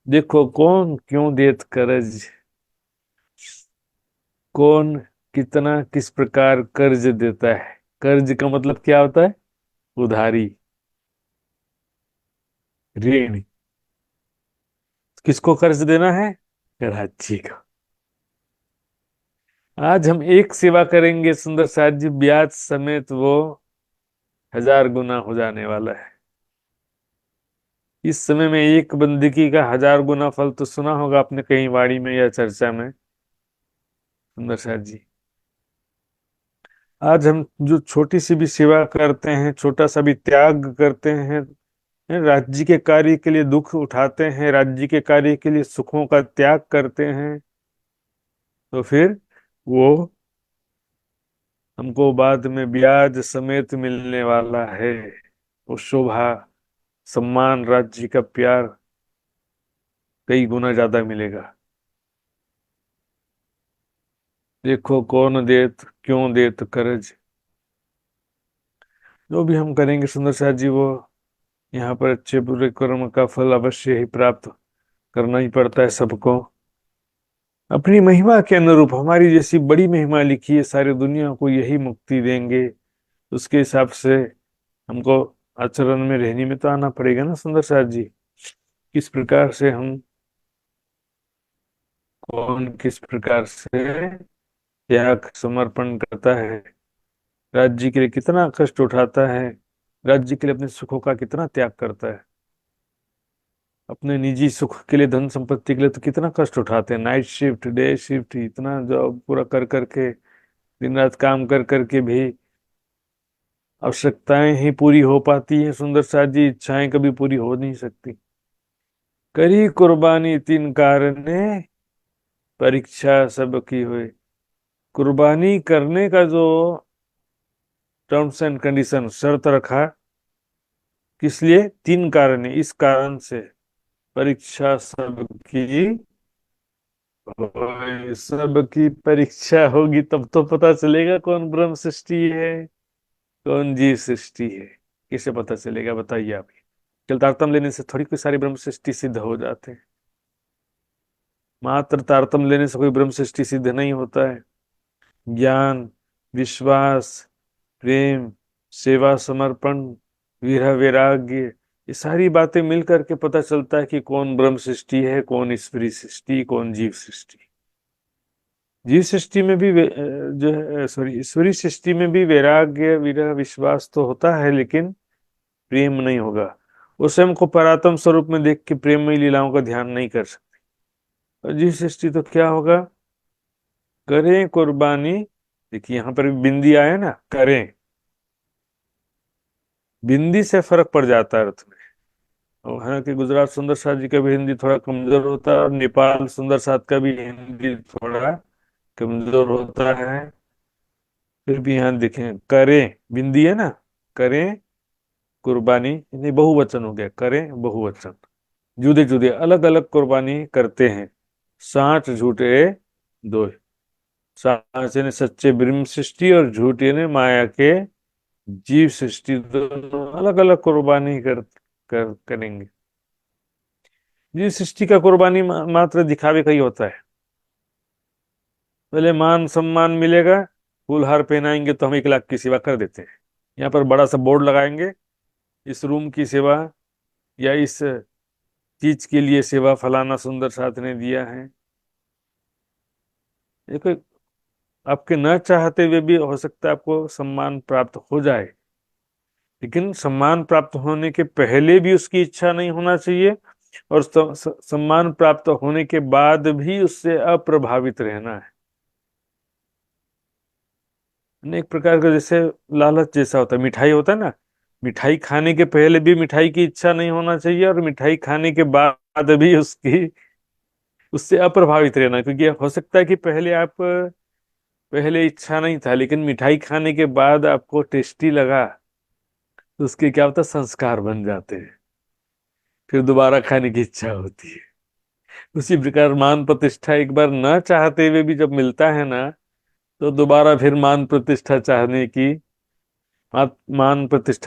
देखो कौन क्यों देत करज, कौन कितना किस प्रकार कर्ज देता है। कर्ज का मतलब क्या होता है? उधारी, ऋण। किसको कर्ज देना है? राज्य को। आज हम एक सेवा करेंगे सुंदर साथ जी, ब्याज समेत वो 1000 गुना हो जाने वाला है। इस समय में एक बंदगी का 1000 गुना फल तो सुना होगा आपने कहीं वाणी में या चर्चा में सुंदर साथ जी। आज हम जो छोटी सी भी सेवा करते हैं, छोटा सा भी त्याग करते हैं, राज्य के कार्य के लिए दुख उठाते हैं, राज्य के कार्य के लिए सुखों का त्याग करते हैं, तो फिर वो हमको बाद में ब्याज समेत मिलने वाला है। वो शोभा, सम्मान, राज्य का प्यार कई गुना ज्यादा मिलेगा। देखो कौन देत क्यों देत करज। जो भी हम करेंगे सुंदर साथ जी, वो यहाँ पर अच्छे बुरे कर्म का फल अवश्य ही प्राप्त करना ही पड़ता है सबको, अपनी महिमा के अनुरूप। हमारी जैसी बड़ी महिमा लिखी है, सारी दुनिया को यही मुक्ति देंगे, उसके हिसाब से हमको आचरण में रहने में तो आना पड़ेगा ना सुंदर साथ जी। किस प्रकार से हम, कौन किस प्रकार से त्याग समर्पण करता है, राज्य के लिए कितना कष्ट उठाता है, राज्य के लिए अपने सुखों का कितना त्याग करता है, अपने निजी सुख के लिए, धन संपत्ति के लिए तो कितना कष्ट उठाते हैं। नाइट शिफ्ट, डे शिफ्ट, इतना जॉब पूरा कर करके, दिन रात काम कर करके भी आवश्यकताएं ही पूरी हो पाती हैं सुंदर साथ जी, इच्छाएं कभी पूरी हो नहीं सकती। करी कुर्बानी तीन कारणे, परीक्षा सबकी हुई। कुर्बानी करने का जो टर्म्स एंड कंडीशन, शर्त रखा, किस लिए? 3 कारण है। इस कारण से परीक्षा सबकी होय। सबकी परीक्षा होगी तब तो पता चलेगा कौन ब्रह्म सृष्टि है, कौन जीव सृष्टि है। कैसे पता चलेगा बताइए आप? केवल तारतम लेने से थोड़ी कोई सारी ब्रह्म सृष्टि सिद्ध हो जाते हैं। मात्र तारतम लेने से कोई ब्रह्म सृष्टि सिद्ध नहीं होता है। ज्ञान, विश्वास, प्रेम, सेवा, समर्पण, विरह, वैराग्य, ये सारी बातें मिलकर के पता चलता है कि कौन ब्रह्म सृष्टि है, कौन ईश्वरी सृष्टि, कौन जीव सृष्टि। जीव सृष्टि में भी जो है, सॉरी, ईश्वरी सृष्टि में भी वैराग्य, विरह, विश्वास तो होता है, लेकिन प्रेम नहीं होगा। वो स्वयं को परात्म स्वरूप में देख के प्रेममयी लीलाओं का ध्यान नहीं कर सकते। और जीव सृष्टि तो क्या होगा? करें कुर्बानी। देखिए यहाँ पर बिंदी आया ना, करें, बिंदी से फर्क पड़ जाता है अर्थ में। और हालांकि गुजरात सुंदर साथ जी का भी हिंदी थोड़ा कमजोर होता है, और नेपाल सुंदर साथ का भी हिंदी थोड़ा कमजोर होता है। फिर भी यहाँ देखें, करें, बिंदी है ना, करें कुर्बानी, यानी बहुवचन हो गया, करें बहुवचन, जुदे जुदे अलग अलग कुर्बानी करते हैं। साँच झूठे दो, साँच यानी सच्चे ब्रह्म सृष्टि और झूठ यानी माया के जीव सृष्टि, दोनों अलग अलग कुर्बानी करेंगे। जीव सृष्टि का कुर्बानी मात्र दिखावे का ही होता है। पहले मान सम्मान मिलेगा, फूल हार पहनाएंगे तो हम 1 लाख की सेवा कर देते हैं। यहाँ पर बड़ा सा बोर्ड लगाएंगे, इस रूम की सेवा या इस चीज के लिए सेवा फलाना सुंदर साथ ने दिया है। देखो, आपके न चाहते हुए भी हो सकता है आपको सम्मान प्राप्त हो जाए, लेकिन सम्मान प्राप्त होने के पहले भी उसकी इच्छा नहीं होना चाहिए, और सम्मान प्राप्त होने के बाद भी उससे अप्रभावित रहना है। एक प्रकार का जैसे लालच जैसा होता है, मिठाई होता है ना, मिठाई खाने के पहले भी मिठाई की इच्छा नहीं होना चाहिए, और मिठाई खाने के बाद भी उसकी उससे अप्रभावित रहना, क्योंकि हो सकता है कि पहले इच्छा नहीं था, लेकिन मिठाई खाने के बाद आपको टेस्टी लगा, तो उसके क्या होता है, संस्कार बन जाते हैं, फिर दोबारा खाने की इच्छा होती है। उसी प्रकार मान प्रतिष्ठा एक बार न चाहते हुए भी जब मिलता है ना, तो दोबारा फिर मान प्रतिष्ठा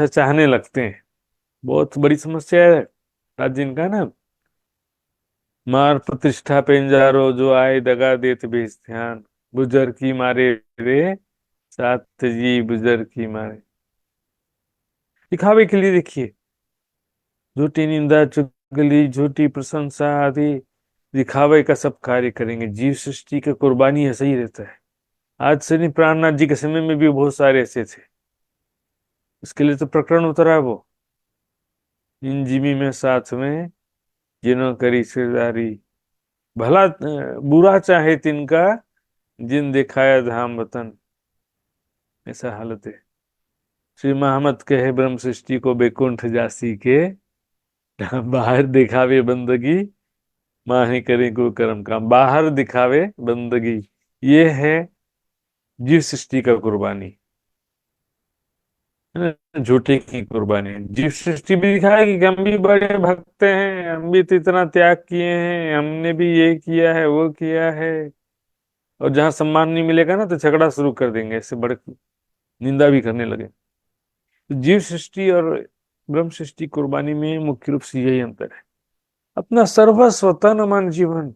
चाहने लगते हैं। बहुत बड़ी समस्या है आज जिनका ना, मार प्रतिष्ठा पेंजारो जो आए दगा देत बेच ध्यान, बुजर की मारे रे साथ जी बुजर की मारे। दिखावे के लिए देखिए, झूठी निंदा चुगली झूठी प्रशंसा आदि दिखावे का सब कार्य करेंगे। जीव सृष्टि का कुर्बानी ऐसा ही रहता है। आज से नहीं, प्राणनाथ जी के समय में भी बहुत सारे ऐसे थे। इसके लिए तो प्रकरण उतरा है वो, इन जिमी में साथ में जिनो करी सिरदारी, भला बुरा चाहे तिनका जिन दिखाया धाम वतन, ऐसा हालत है। श्री महामत कहे ब्रह्म सृष्टि को बैकुंठ जासी के, बाहर दिखावे बंदगी माहे करे को कर्म काम। बाहर दिखावे बंदगी, ये है जीव सृष्टि का कुर्बानी, है ना, झूठे की कुर्बानी। जीव सृष्टि भी दिखाएगी कि हम भी बड़े भक्त हैं, हम भी तो इतना त्याग किए हैं, हमने भी ये किया है वो किया है। और जहां सम्मान नहीं मिलेगा ना, तो झगड़ा शुरू कर देंगे, ऐसे बड़े निंदा भी करने लगे। तो जीव सृष्टि और ब्रह्म सृष्टि कुर्बानी में मुख्य रूप से यही अंतर है। अपना सर्वस्व तन मन जीवन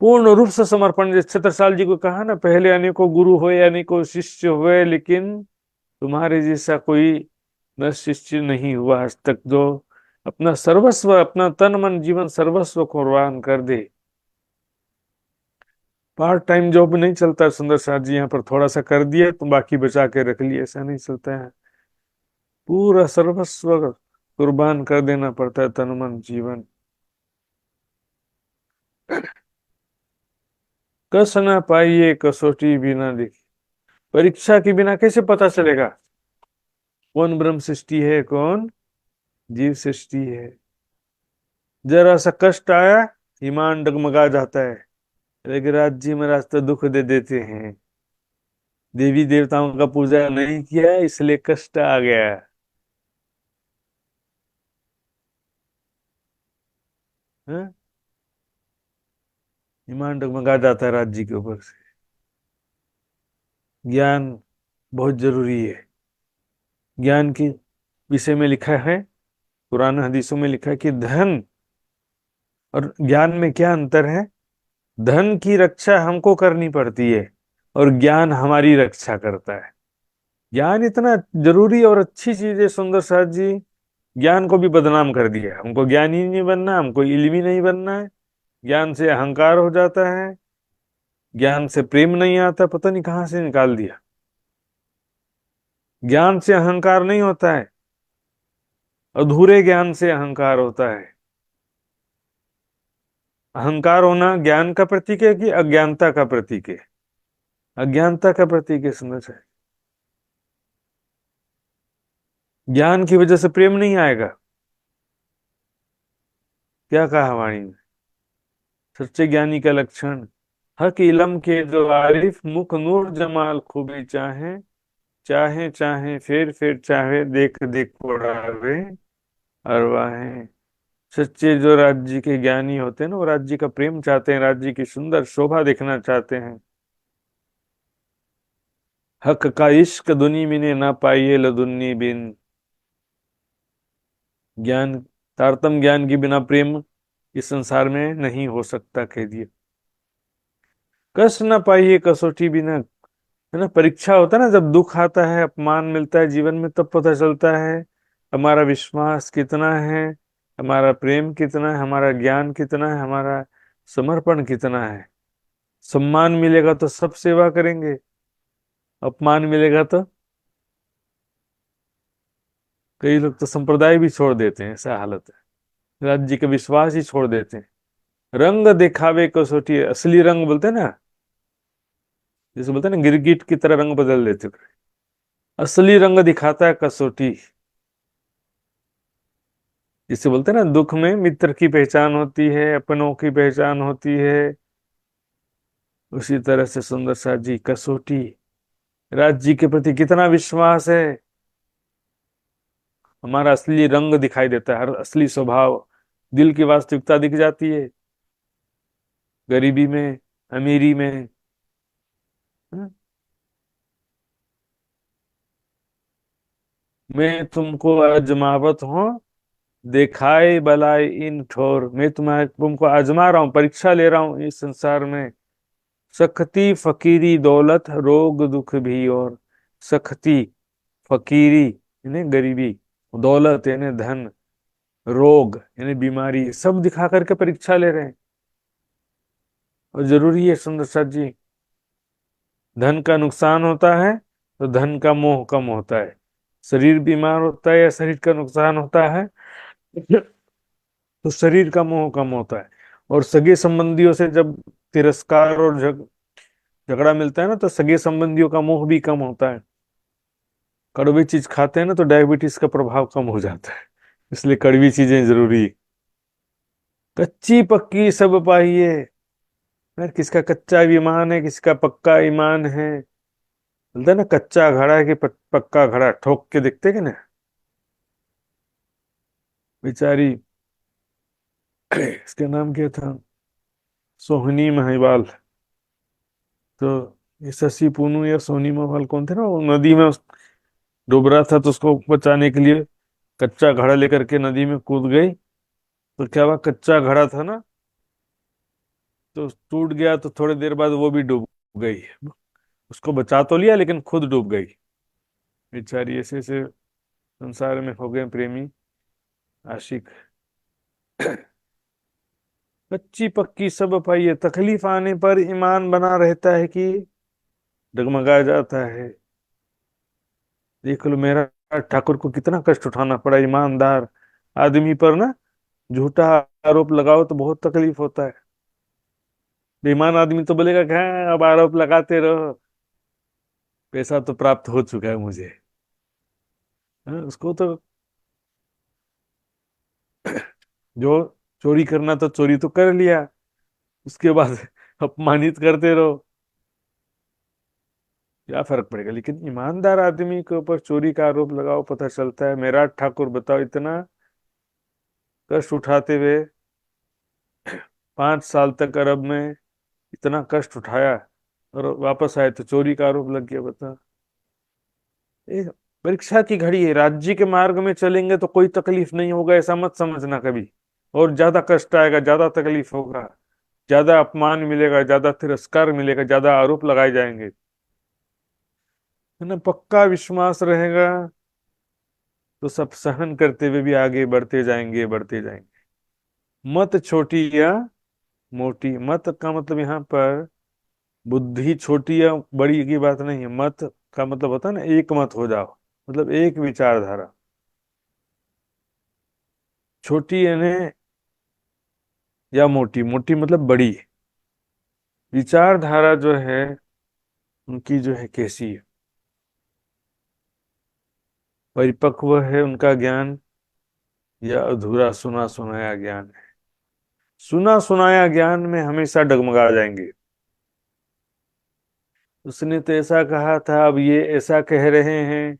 पूर्ण रूप से समर्पण। जैसे छत्रसाल जी को कहा ना, पहले अनेकों गुरु हुए अनेकों शिष्य हुए, लेकिन तुम्हारे जैसा कोई न शिष्य नहीं हुआ आज तक जो अपना सर्वस्व, अपना तन मन जीवन सर्वस्व कुर्बान कर दे। पार्ट टाइम जॉब नहीं चलता सुंदर साथ जी, यहाँ पर थोड़ा सा कर दिया तो बाकी बचा के रख लिया, ऐसा नहीं चलता है। पूरा सर्वस्व कुर्बान कर देना पड़ता है, तन मन जीवन। कस ना पाइए कसौटी बिना देखी, परीक्षा के बिना कैसे पता चलेगा कौन ब्रह्म सृष्टि है कौन जीव सृष्टि है। जरा सा कष्ट आया, ईमान डगमगा जाता है, लेकिन राज जी महाराज तो दुख दे देते हैं, देवी देवताओं का पूजा नहीं किया इसलिए कष्ट आ गया। हाँ? ईमान डगमगा जाता है राज जी के ऊपर से। ज्ञान बहुत जरूरी है। ज्ञान के विषय में लिखा है, कुरान हदीसों में लिखा है कि धन और ज्ञान में क्या अंतर है। धन की रक्षा हमको करनी पड़ती है, और ज्ञान हमारी रक्षा करता है। ज्ञान इतना जरूरी और अच्छी चीज है सुंदर साथ जी, ज्ञान को भी बदनाम कर दिया। हमको ज्ञानी नहीं बनना, हमको इल्मी नहीं बनना है। ज्ञान से अहंकार हो जाता है, ज्ञान से प्रेम नहीं आता, पता नहीं कहां से निकाल दिया। ज्ञान से अहंकार नहीं होता है, अधूरे ज्ञान से अहंकार होता है। अहंकार होना ज्ञान का प्रतीक है कि अज्ञानता का प्रतीक है? अज्ञानता का प्रतीक है सुंदर साथ। ज्ञान की वजह से प्रेम नहीं आएगा। क्या कहा वाणी में, सच्चे ज्ञानी का लक्षण, हक इलम के जो आरिफ मुख नूर जमाल खूबी चाहे, चाहे चाहे फिर चाहे, देख देख उड़ावे अरवाहें। सच्चे जो राज्य के ज्ञानी होते हैं ना, वो राज्य का प्रेम चाहते हैं, राज्य की सुंदर शोभा देखना चाहते हैं। हक का इश्क दुनी मिने ना पाइए लदुन्नी बिन। ज्ञान, तारतम ज्ञान के बिना प्रेम इस संसार में नहीं हो सकता, कह दिए। कष्ट ना पाइए कसौटी बिना, है ना। परीक्षा होता है ना, जब दुख आता है, अपमान मिलता है जीवन में, तब पता चलता है हमारा विश्वास कितना है, हमारा प्रेम कितना है, हमारा ज्ञान कितना है, हमारा समर्पण कितना है। सम्मान मिलेगा तो सब सेवा करेंगे, अपमान मिलेगा तो कई लोग तो संप्रदाय भी छोड़ देते हैं, ऐसा हालत है। राज्य का विश्वास ही छोड़ देते हैं। रंग दिखावे कसौटी, असली रंग बोलते हैं ना, जैसे बोलते हैं ना, गिरगिट की तरह रंग बदल देते हैं। असली रंग दिखाता है कसौटी। जिसे बोलते हैं ना, दुख में मित्र की पहचान होती है, अपनों की पहचान होती है। उसी तरह से सुंदर सा जी कसौटी, राज्य के प्रति कितना विश्वास है, हमारा असली रंग दिखाई देता है, हर असली स्वभाव, दिल की वास्तविकता दिख जाती है, गरीबी में, अमीरी में। हाँ? मैं तुमको आजमावत हूँ, दिखाए बलाए इन ठोर। मैं तुम्हारे तुमको आजमा रहा हूँ, परीक्षा ले रहा हूँ इस संसार में। सख्ती फकीरी दौलत, रोग दुख भी और। सख्ती, फकीरी यानी गरीबी, दौलत यानी धन, रोग यानी बीमारी, सब दिखा करके परीक्षा ले रहे हैं। और जरूरी है सुंदर साथ जी, धन का नुकसान होता है तो धन का मोह कम होता है। शरीर बीमार होता है या शरीर का नुकसान होता है तो शरीर का मोह कम होता है। और सगे संबंधियों से जब तिरस्कार और झगड़ा मिलता है ना, तो सगे संबंधियों का मोह भी कम होता है। कड़वी चीज खाते हैं ना, तो डायबिटीज का प्रभाव कम हो जाता है, इसलिए कड़वी चीजें जरूरी। कच्ची पक्की सब पाइए, यार किसका कच्चा ईमान है, किसका पक्का ईमान है। बोलते हैं ना, कच्चा घड़ा है कि पक्का घड़ा, ठोक के देखते कि ना। बेचारी इसका नाम क्या था, सोहनी महिवाल। तो ये शशि पूनू या सोनी महिवाल कौन थे ना, वो नदी में डूब रहा था, तो उसको बचाने के लिए कच्चा घड़ा लेकर के नदी में कूद गई। तो क्या हुआ, कच्चा घड़ा था ना, तो टूट गया, तो थोड़ी देर बाद वो भी डूब गई। उसको बचा तो लिया लेकिन खुद डूब गई। बेचारी ऐसे ऐसे संसार में हो गए प्रेमी आशिक। कच्ची पक्की सब पाइए, तकलीफ आने पर ईमान बना रहता है कि डगमगा जाता है। देख लो मेरा ठाकुर को कितना कष्ट उठाना पड़ा, ईमानदार आदमी पर ना झूठा आरोप लगाओ तो बहुत तकलीफ होता है। बेईमान आदमी तो बोलेगा कि हाँ अब आरोप लगाते रहो, पैसा तो प्राप्त हो चुका है मुझे। हाँ, उसको तो जो चोरी करना तो चोरी तो कर लिया, उसके बाद अपमानित करते रहो, क्या फर्क पड़ेगा। लेकिन ईमानदार आदमी के ऊपर चोरी का आरोप लगाओ, पता चलता है। मेरा ठाकुर बताओ, इतना कष्ट उठाते हुए 5 साल तक अरब में इतना कष्ट उठाया, और वापस आए तो चोरी का आरोप लग गया। बता, ये परीक्षा की घड़ी है। राज्य के मार्ग में चलेंगे तो कोई तकलीफ नहीं होगा, ऐसा मत समझना कभी। और ज्यादा कष्ट आएगा, ज्यादा तकलीफ होगा, ज्यादा अपमान मिलेगा, ज्यादा तिरस्कार मिलेगा, ज्यादा आरोप लगाए जाएंगे। है ना, पक्का विश्वास रहेगा तो सब सहन करते हुए भी आगे बढ़ते जाएंगे, बढ़ते जाएंगे। मत छोटी या मोटी, मत का मतलब यहाँ पर बुद्धि छोटी या बड़ी की बात नहीं है। मत का मतलब होता है ना, एक मत हो जाओ, मतलब एक विचारधारा। छोटी यानी या मोटी, मोटी मतलब बड़ी। विचारधारा जो है उनकी जो है कैसी है, परिपक्व है उनका ज्ञान या अधूरा सुना सुनाया ज्ञान है। सुना सुनाया ज्ञान में हमेशा डगमगा जाएंगे। उसने तो ऐसा कहा था, अब ये ऐसा कह रहे हैं,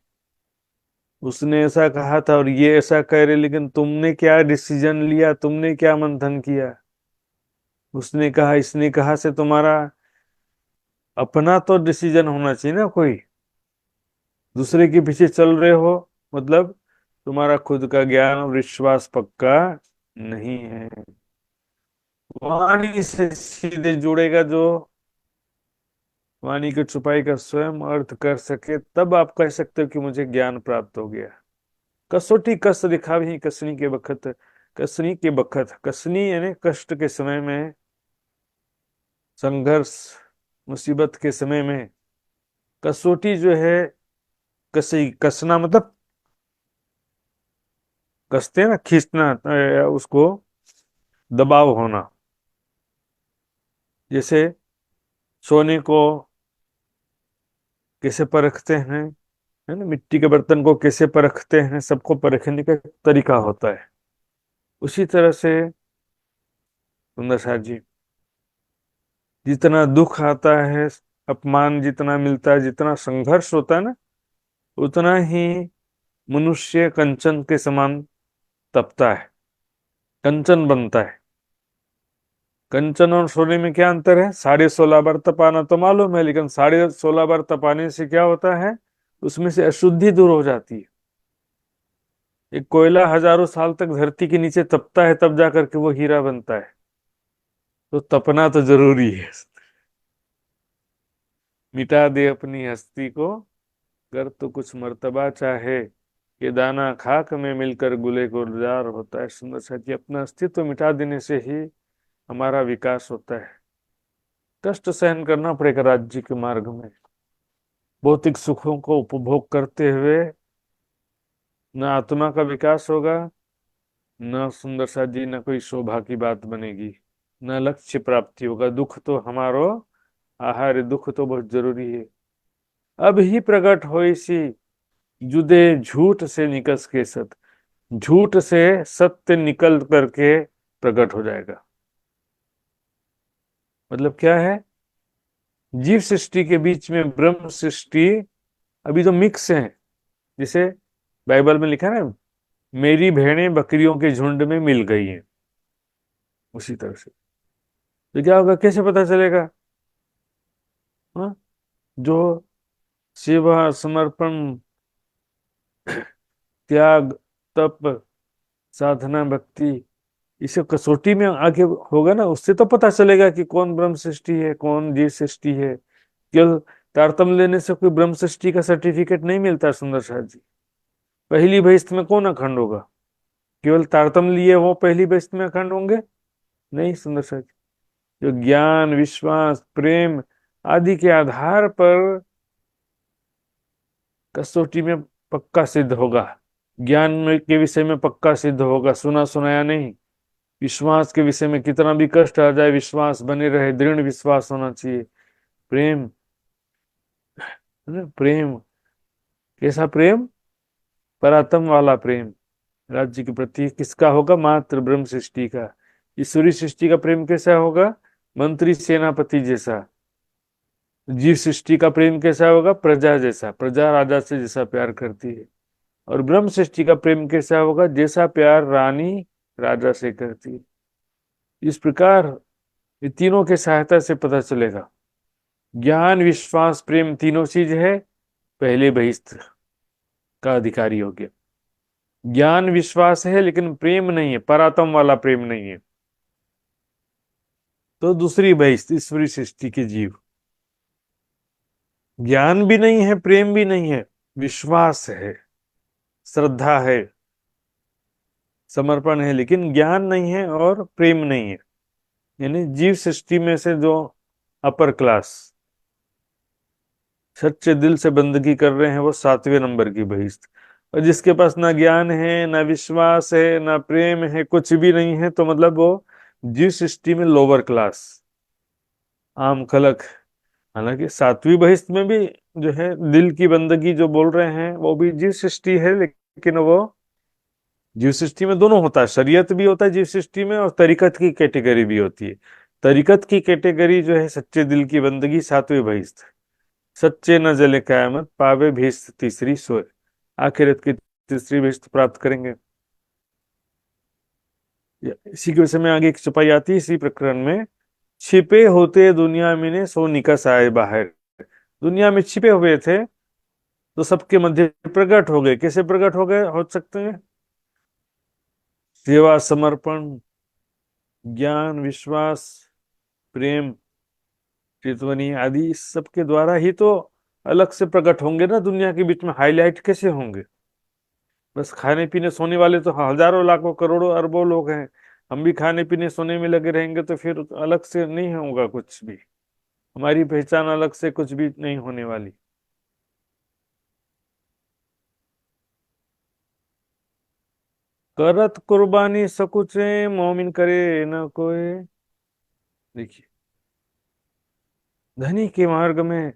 उसने ऐसा कहा था और ये ऐसा कह रहे, लेकिन तुमने क्या डिसीजन लिया, तुमने क्या मंथन किया? उसने कहा, इसने कहा से तुम्हारा अपना तो डिसीजन होना चाहिए ना कोई। दूसरे के पीछे चल रहे हो, मतलब तुम्हारा खुद का ज्ञान और विश्वास पक्का नहीं है। वाणी से सीधे जुड़ेगा जो वाणी की छुपाई का स्वयं अर्थ कर सके, तब आप कह सकते हो कि मुझे ज्ञान प्राप्त हो गया। कसौटी कस दिखावी कसनी के बखत, कसनी के बखत, कसनी यानी कष्ट के समय में, संघर्ष मुसीबत के समय में। कसौटी जो है, कसी कसना मतलब कसते हैं ना, खींचना, उसको दबाव होना। जैसे सोने को कैसे परखते हैं, है ना, मिट्टी के बर्तन को कैसे परखते हैं, सबको परखने का एक तरीका होता है। उसी तरह से सुंदर साथ जी, जितना दुख आता है, अपमान जितना मिलता है, जितना संघर्ष होता है ना, उतना ही मनुष्य कंचन के समान तपता है, कंचन बनता है। कंचन और सोने में क्या अंतर है? 16.5 बार तपाना तो मालूम है, लेकिन 16.5 बार तपाने से क्या होता है? उसमें से अशुद्धि दूर हो जाती है। एक कोयला हजारों साल तक धरती के नीचे तपता है, तब जाकर के वो हीरा बनता है। तो तपना तो जरूरी है। मिटा दे अपनी हस्ती को, कर तो कुछ मर्तबा चाहे, ये दाना खाक में मिलकर गुले गुलजार होता है। सुंदर साथी, अपना अस्तित्व मिटा देने से ही हमारा विकास होता है। कष्ट सहन करना पड़ेगा राज्य के मार्ग में। भौतिक सुखों को उपभोग करते हुए न आत्मा का विकास होगा, न सुंदर साथी, न कोई शोभा की बात बनेगी, न लक्ष्य प्राप्ति होगा। दुख तो हमारो आहार, दुख तो बहुत जरूरी है। अब ही प्रकट होई सी जुदे झूठ से निकस के सत, झूठ से सत्य निकल करके प्रकट हो जाएगा। मतलब क्या है? जीव सृष्टि के बीच में ब्रह्म सृष्टि अभी तो मिक्स है। जैसे बाइबल में लिखा है ना, मेरी भेड़ें बकरियों के झुंड में मिल गई हैं, उसी तरह से। तो क्या होगा, कैसे पता चलेगा? हाँ? जो सेवा, समर्पण, त्याग, तप, साधना, भक्ति, इसे कसौटी में आगे होगा ना, उससे तो पता चलेगा कि कौन ब्रह्म सृष्टि है, कौन जीव सृष्टि है। केवल तारतम्य लेने से कोई ब्रह्म सृष्टि का सर्टिफिकेट नहीं मिलता। सुंदर साथ जी, पहली बहिष्ठ में कौन अखंड होगा? केवल तारतम्य लिए वो पहली बहिष्ठ में अखंड होंगे? नहीं सुंदर साथ जी। जो ज्ञान, विश्वास, प्रेम आदि के आधार पर कसौटी में पक्का सिद्ध होगा, ज्ञान के विषय में पक्का सिद्ध होगा, सुना सुनाया नहीं। विश्वास के विषय में कितना भी कष्ट आ जाए, विश्वास बने रहे, दृढ़ विश्वास होना चाहिए। प्रेम, है ना, प्रेम कैसा प्रेम? परात्म वाला प्रेम राज्य के प्रति किसका होगा? मात्र ब्रह्म सृष्टि का। ईश्वरी सृष्टि का प्रेम कैसा होगा? मंत्री सेनापति जैसा। जीव सृष्टि का प्रेम कैसा होगा? प्रजा जैसा, प्रजा राजा से जैसा प्यार करती है। और ब्रह्म सृष्टि का प्रेम कैसा होगा? जैसा प्यार रानी राजा से करती है। इस प्रकार ये तीनों के सहायता से पता चलेगा। ज्ञान, विश्वास, प्रेम तीनों चीज है, पहले बहिष्ठ का अधिकारी हो गया। ज्ञान विश्वास है लेकिन प्रेम नहीं है, परात्म वाला प्रेम नहीं है, तो दूसरी बहिष्ठ ईश्वरी सृष्टि के जीव। ज्ञान भी नहीं है, प्रेम भी नहीं है, विश्वास है, श्रद्धा है, समर्पण है, लेकिन ज्ञान नहीं है और प्रेम नहीं है। यानी जीव सृष्टि में से जो अपर क्लास सच्चे दिल से बंदगी कर रहे हैं, वो 7वें नंबर की बहिष्ठ। और जिसके पास ना ज्ञान है, ना विश्वास है, ना प्रेम है, कुछ भी नहीं है, तो मतलब वो जीव सृष्टि में लोअर क्लास, आम खलक। हालांकि 7वीं बहिष्ठ में भी जो है दिल की बंदगी जो बोल रहे हैं, वो भी जीव सृष्टि है, लेकिन वो जीव सृष्टि में दोनों होता है, शरीयत भी होता है जीव सृष्टि में, और तरीकत की कैटेगरी भी होती है। तरीकत की कैटेगरी जो है सच्चे दिल की बंदगी 7वीं बहिष्ठ, सच्चे न जले कयामत, पावे भीष्ट तीसरी सोए। आखिरत की तीसरी भीष्ट प्राप्त करेंगे। इसी के विषय में आगे एक चौपाई आती है इसी प्रकरण में। छिपे होते दुनिया में ने सो निकस आए बाहर। दुनिया में छिपे हुए थे तो सबके मध्य प्रकट हो गए। कैसे प्रकट हो गए हो सकते हैं? सेवा, समर्पण, ज्ञान, विश्वास, प्रेम, चितवनी आदि इस सब के द्वारा ही तो अलग से प्रकट होंगे ना। दुनिया के बीच में हाईलाइट कैसे होंगे? बस खाने पीने सोने वाले तो हजारों लाखों करोड़ों अरबों लोग हैं। हम भी खाने पीने सोने में लगे रहेंगे तो फिर अलग से नहीं होगा कुछ भी। हमारी पहचान अलग से कुछ भी नहीं होने वाली। करत कुर्बानी सकुचे, मोमिन करे न कोई। देखिए, धनी के मार्ग में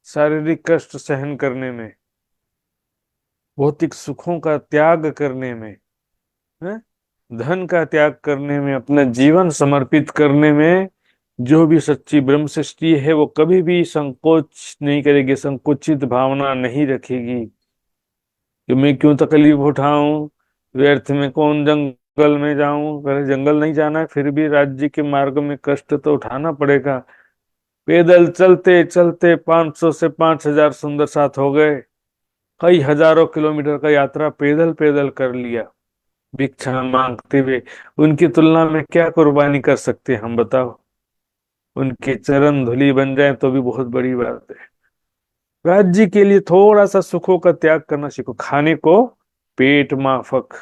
शारीरिक कष्ट सहन करने में, भौतिक सुखों का त्याग करने में, है? धन का त्याग करने में, अपना जीवन समर्पित करने में, जो भी सच्ची ब्रह्म सृष्टि है वो कभी भी संकोच नहीं करेगी, संकुचित भावना नहीं रखेगी कि मैं क्यों तकलीफ उठाऊं, व्यर्थ में कौन जंगल में जाऊं। अगर जंगल नहीं जाना है फिर भी राज्य के मार्ग में कष्ट तो उठाना पड़ेगा। पैदल चलते चलते 500 से 5000 सुंदर साथ हो गए। कई हजारों किलोमीटर का यात्रा पैदल पैदल कर लिया, भिक्षा मांगते हुए। उनकी तुलना में क्या कुर्बानी कर सकते हैं हम, बताओ? उनके चरण धूलि बन जाए तो भी बहुत बड़ी बात है। राज्य के लिए थोड़ा सा सुखों का त्याग करना सीखो। खाने को पेट माफक।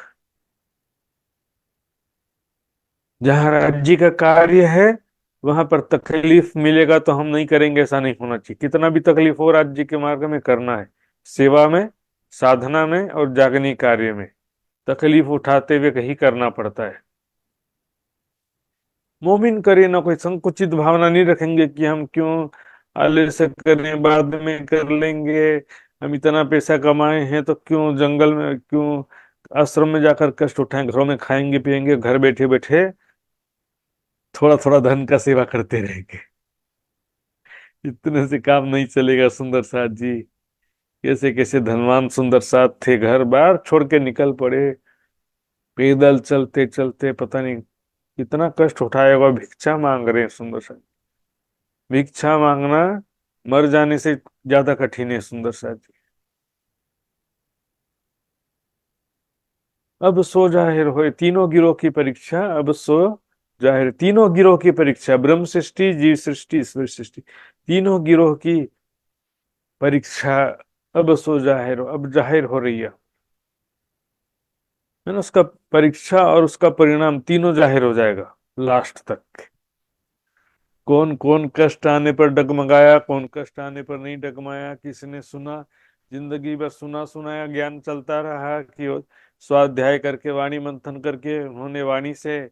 जहां राज्य का कार्य है वहां पर तकलीफ मिलेगा तो हम नहीं करेंगे, ऐसा नहीं होना चाहिए। कितना भी तकलीफ हो राज्य के मार्ग में करना है। सेवा में, साधना में और जागनी कार्य में तकलीफ उठाते हुए कहीं करना पड़ता है। मोमिन करे ना कोई, संकुचित भावना नहीं रखेंगे कि हम क्यों आलस्य से करें, बाद में कर लेंगे। हम इतना पैसा कमाए हैं तो क्यों जंगल में, क्यों आश्रम में जाकर कष्ट उठाएं। घरों में खाएंगे पिएंगे, घर बैठे बैठे थोड़ा थोड़ा धन का सेवा करते रहेंगे। इतने से काम नहीं चलेगा सुंदर साथ जी। कैसे कैसे धनवान सुंदर साथ थे, घर बार छोड़ के निकल पड़े। पैदल चलते चलते पता नहीं कितना कष्ट उठाया होगा। भिक्षा मांग रहे हैं सुंदर साथ। भिक्षा मांगना मर जाने से ज्यादा कठिन है सुंदर साथ जी। अब सो जाहिर होए तीनों गिरोह की परीक्षा। अब सो जाहिर, तीनों गिरोह की परीक्षा, ब्रह्म सृष्टि, जीव सृष्टि, ईश्वर सृष्टि, तीनों गिरोह की परीक्षा अब सो जाहिर हो, अब जाहिर हो रही है ना। उसका परीक्षा और उसका परिणाम तीनों जाहिर हो जाएगा लास्ट तक। कौन कौन कष्ट आने पर डगमगाया, कौन कष्ट आने पर नहीं डगमाया, किसने सुना, जिंदगी भर सुना सुनाया ज्ञान चलता रहा कि स्वाध्याय करके, वाणी मंथन करके उन्होंने वाणी से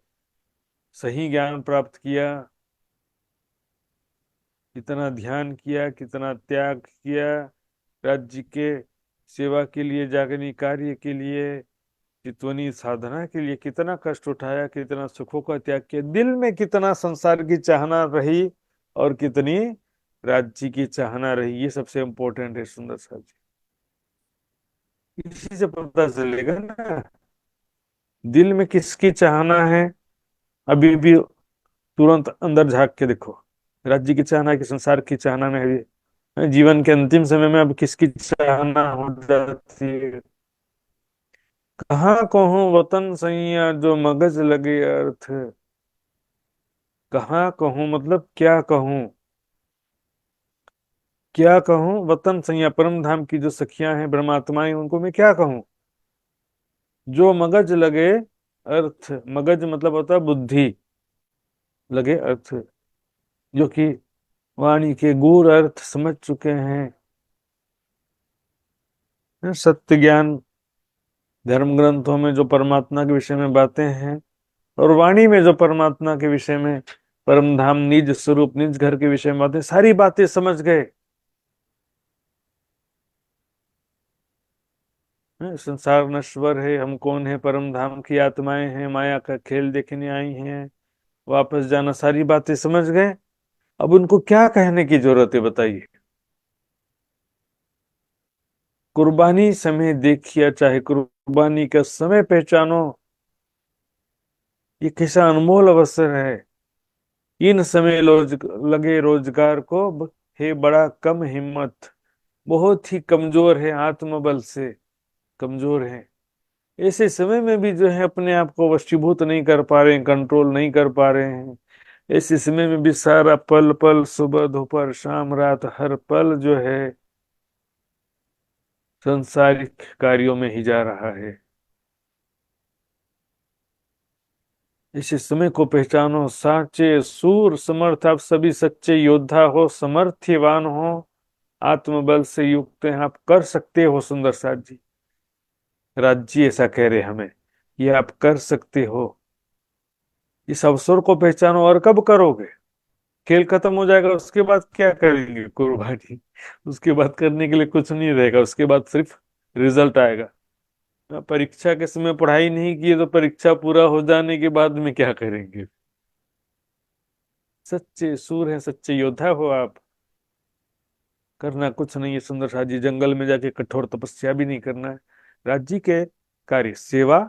सही ज्ञान प्राप्त किया। कितना ध्यान किया, कितना त्याग किया राज्य के सेवा के लिए, जागनी कार्य के लिए, चितवनी साधना के लिए। कितना कष्ट उठाया, कितना सुखों का त्याग किया। दिल में कितना संसार की चाहना रही और कितनी राज्य की चाहना रही, ये सबसे इम्पोर्टेंट है सुंदर साहब जी। इसी से पता चलेगा ना दिल में किसकी चाहना है। अभी भी तुरंत अंदर झांक के देखो, राज्य की चाहना है कि संसार की चाहना में है। जीवन के अंतिम समय में अब किसकी चाहना हो जाती है? कहाँ कहूँ वतन सैया, जो मगज लगे अर्थ। कहाँ कहूँ मतलब क्या कहूँ, क्या कहूँ वतन सैया, परम धाम की जो सखियां हैं, ब्रह्मात्माएं, उनको मैं क्या कहूँ? जो मगज लगे अर्थ। मगज मतलब होता है बुद्धि, लगे अर्थ, जो कि वाणी के गूढ़ अर्थ समझ चुके हैं। सत्य ज्ञान, धर्म ग्रंथों में जो परमात्मा के विषय में बातें हैं और वाणी में जो परमात्मा के विषय में, परम धाम, निज स्वरूप, निज घर के विषय में बातें, सारी बातें समझ गए। संसार नश्वर है, हम कौन है, परम धाम की आत्माएं हैं, माया का खेल देखने आई हैं, वापस जाना, सारी बातें समझ गए। अब उनको क्या कहने की जरूरत है बताइए? कुर्बानी समय देखिए, चाहे कुर्बानी का समय पहचानो। ये कैसा अनमोल अवसर है। इन समय लगे रोजगार को है बड़ा कम हिम्मत, बहुत ही कमजोर है, आत्मबल से कमजोर है। ऐसे समय में भी जो है अपने आप को वशीभूत नहीं कर पा रहे हैं, कंट्रोल नहीं कर पा रहे हैं। ऐसे समय में भी सारा पल पल, सुबह दोपहर शाम रात, हर पल जो है संसारिक कार्यों में ही जा रहा है। इसी समय को पहचानो, साचे सूर समर्थ, आप सभी सच्चे योद्धा हो, समर्थ्यवान हो, आत्मबल से युक्त हैं, आप कर सकते हो। सुंदर साथ जी, राज जी ऐसा कह रहे हमें, ये आप कर सकते हो। इस अवसर को पहचानो। और कब करोगे? खेल खत्म हो जाएगा, उसके बाद क्या करेंगे? कुर्बानी। उसके बाद करने के लिए कुछ नहीं रहेगा, उसके बाद सिर्फ रिजल्ट आएगा। परीक्षा के समय पढ़ाई नहीं की तो परीक्षा पूरा हो जाने के बाद में क्या करेंगे? सच्चे सूर हैं, सच्चे योद्धा हो आप। करना कुछ नहीं है सुंदर साथ जी, जंगल में जाके कठोर तपस्या भी नहीं करना है। राज्य के कार्य सेवा,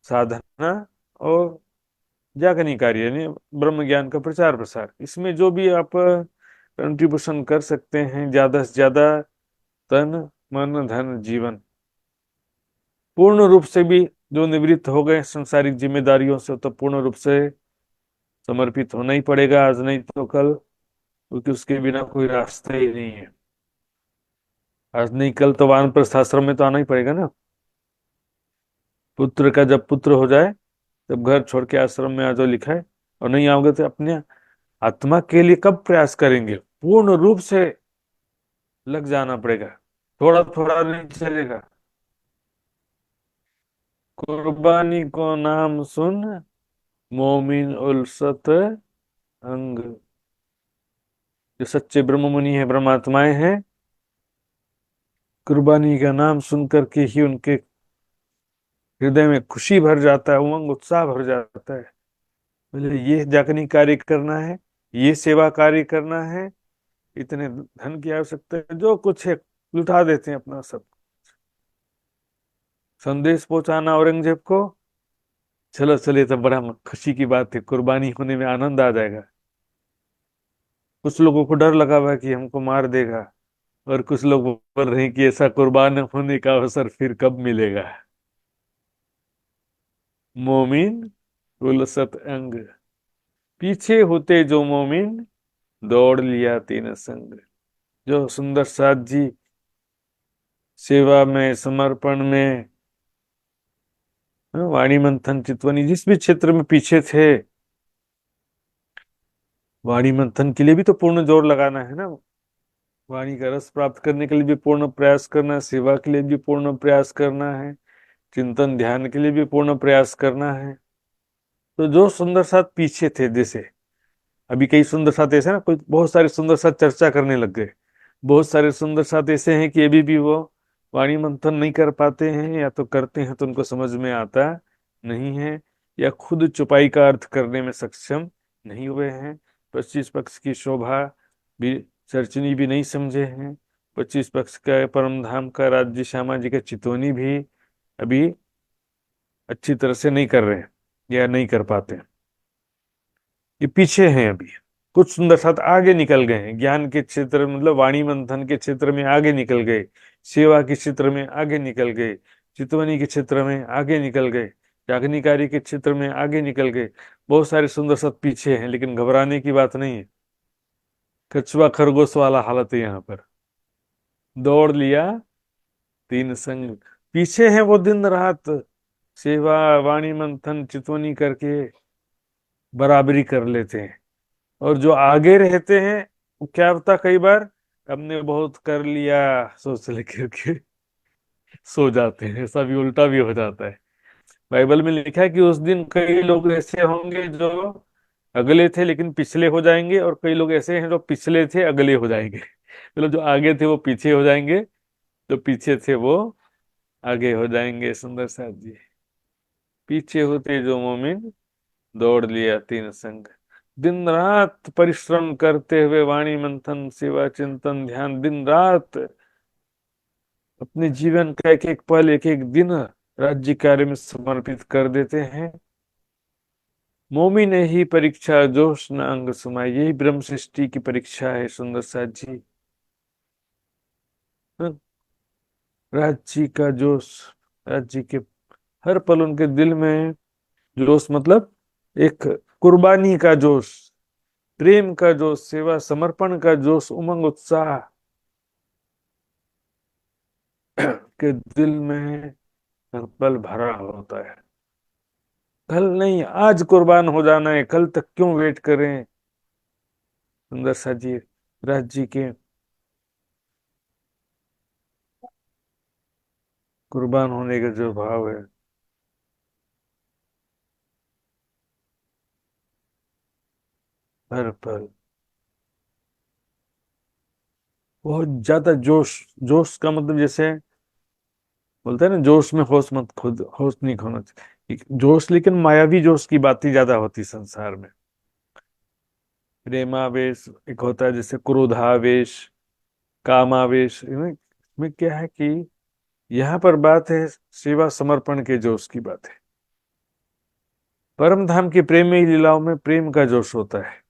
साधना और जागनी कार्य, यानी ब्रह्म ज्ञान का प्रचार प्रसार, इसमें जो भी आप कंट्रीब्यूशन कर सकते हैं ज्यादा से ज्यादा, तन मन धन जीवन, पूर्ण रूप से भी जो निवृत्त हो गए संसारिक जिम्मेदारियों से, तो पूर्ण रूप से समर्पित होना ही पड़ेगा, आज नहीं तो कल, क्योंकि उसके बिना कोई रास्ता ही नहीं है। आज नहीं कल तो वानप्रस्थ आश्रम में तो आना ही पड़ेगा ना। पुत्र का जब पुत्र हो जाए तब घर छोड़ के आश्रम में आ जाओ लिखा है। और नहीं आओगे तो अपने आत्मा के लिए कब प्रयास करेंगे? पूर्ण रूप से लग जाना पड़ेगा, थोड़ा थोड़ा नहीं चलेगा। कुर्बानी को नाम सुन, मोमिन उलसत अंग। जो सच्चे ब्रह्म मुनि है, ब्रह्मात्माएं हैं, कुर्बानी का नाम सुन करके ही उनके हृदय में खुशी भर जाता है, उमंग उत्साह भर जाता है। बोले ये जागनी कार्य करना है, ये सेवा कार्य करना है, इतने धन की आवश्यकता है, जो कुछ है लुटा देते हैं अपना सब। संदेश पहुंचाना औरंगजेब को, चलो चलिए तो बड़ा खुशी की बात है, कुर्बानी होने में आनंद आ जाएगा। कुछ लोगों को डर लगा हुआ है कि हमको मार देगा, और कुछ लोग बोल रहे हैं कि ऐसा कुर्बान होने का अवसर फिर कब मिलेगा। मोमिन उलसत अंग, पीछे होते जो मोमिन, दौड़ लिया तीन संग। जो सुंदर साथ जी सेवा में, समर्पण में, वाणी मंथन चितवनी जिस भी क्षेत्र में पीछे थे, वाणी मंथन के लिए भी तो पूर्ण जोर लगाना है ना। वाणी का रस प्राप्त करने के लिए भी पूर्ण प्रयास करना है, सेवा के लिए भी पूर्ण प्रयास करना है, चिंतन ध्यान के लिए भी पूर्ण प्रयास करना है। तो जो सुंदर साथ पीछे थे, जैसे अभी कई सुंदर साथ ऐसे ना, कोई बहुत सारे सुंदर साथ चर्चा करने लग गए। बहुत सारे सुंदर साथ ऐसे हैं कि अभी भी वो वाणी मंथन नहीं कर पाते हैं, या तो करते हैं तो उनको समझ में आता नहीं है, या खुद चुपाई का अर्थ करने में सक्षम नहीं हुए हैं। 25 पक्ष की शोभा भी, चर्चनी भी नहीं समझे हैं। 25 पक्ष का परम धाम का राज्य श्यामा जी का चितौनी भी अभी अच्छी तरह से नहीं कर रहे हैं, या नहीं कर पाते हैं। ये पीछे हैं अभी। कुछ सुंदर साथ आगे निकल गए हैं, ज्ञान के क्षेत्र में, मतलब वाणी मंथन के क्षेत्र में आगे निकल गए, सेवा के क्षेत्र में आगे निकल गए, चितवनी के क्षेत्र में आगे निकल गए, याग्निकारी के क्षेत्र में आगे निकल गए। बहुत सारे सुंदर साथ पीछे हैं, लेकिन घबराने की बात नहीं है। कछुआ खरगोश वाला हालत है यहाँ पर। दौड़ लिया तीन संग, पीछे हैं वो दिन रात सेवा वाणी मंथन चितवनी करके बराबरी कर लेते हैं। और जो आगे रहते हैं, वो क्या होता, कई बार हमने बहुत कर लिया सोच लेकर के सो जाते हैं। ऐसा भी उल्टा भी हो जाता है। बाइबल में लिखा है कि उस दिन कई लोग ऐसे होंगे जो अगले थे लेकिन पिछले हो जाएंगे, और कई लोग ऐसे हैं जो पिछले थे अगले हो जाएंगे। मतलब जो आगे थे वो पीछे हो जाएंगे, जो पीछे थे वो आगे हो जाएंगे। सुंदर साथ जी, पीछे होते जो मोमिन, दौड़ लिया तीन संग। दिन रात परिश्रम करते हुए वाणी मंथन सेवा चिंतन ध्यान, दिन रात अपने जीवन का एक एक पल, एक एक दिन राज्य कार्य में समर्पित कर देते हैं। मोमिन ही परीक्षा जोश न अंग समाए, यही ब्रह्म सृष्टि की परीक्षा है सुंदर साथ जी। हाँ, राज्य का जोश, राज्य के हर पल उनके दिल में जोश, मतलब एक कुर्बानी का जोश, प्रेम का जोश, सेवा समर्पण का जोश, उमंग उत्साह के दिल में हर पल भरा होता है। कल नहीं, आज कुर्बान हो जाना है, कल तक क्यों वेट करें। सुंदर सा जी राज जी के कुर्बान होने का जो भाव है, हर पल बहुत ज्यादा जोश। जोश का मतलब जैसे बोलते हैं ना, जोश में होश मत खुद, होश नहीं खोना चाहिए जोश, लेकिन मायावी जोश की बात ही ज्यादा होती संसार में। प्रेमावेश एक होता है, जैसे क्रोधावेश, कामावेश। इसमें क्या है कि यहाँ पर बात है सेवा समर्पण के जोश की बात है। परम धाम की प्रेमी लीलाओं में प्रेम का जोश होता है।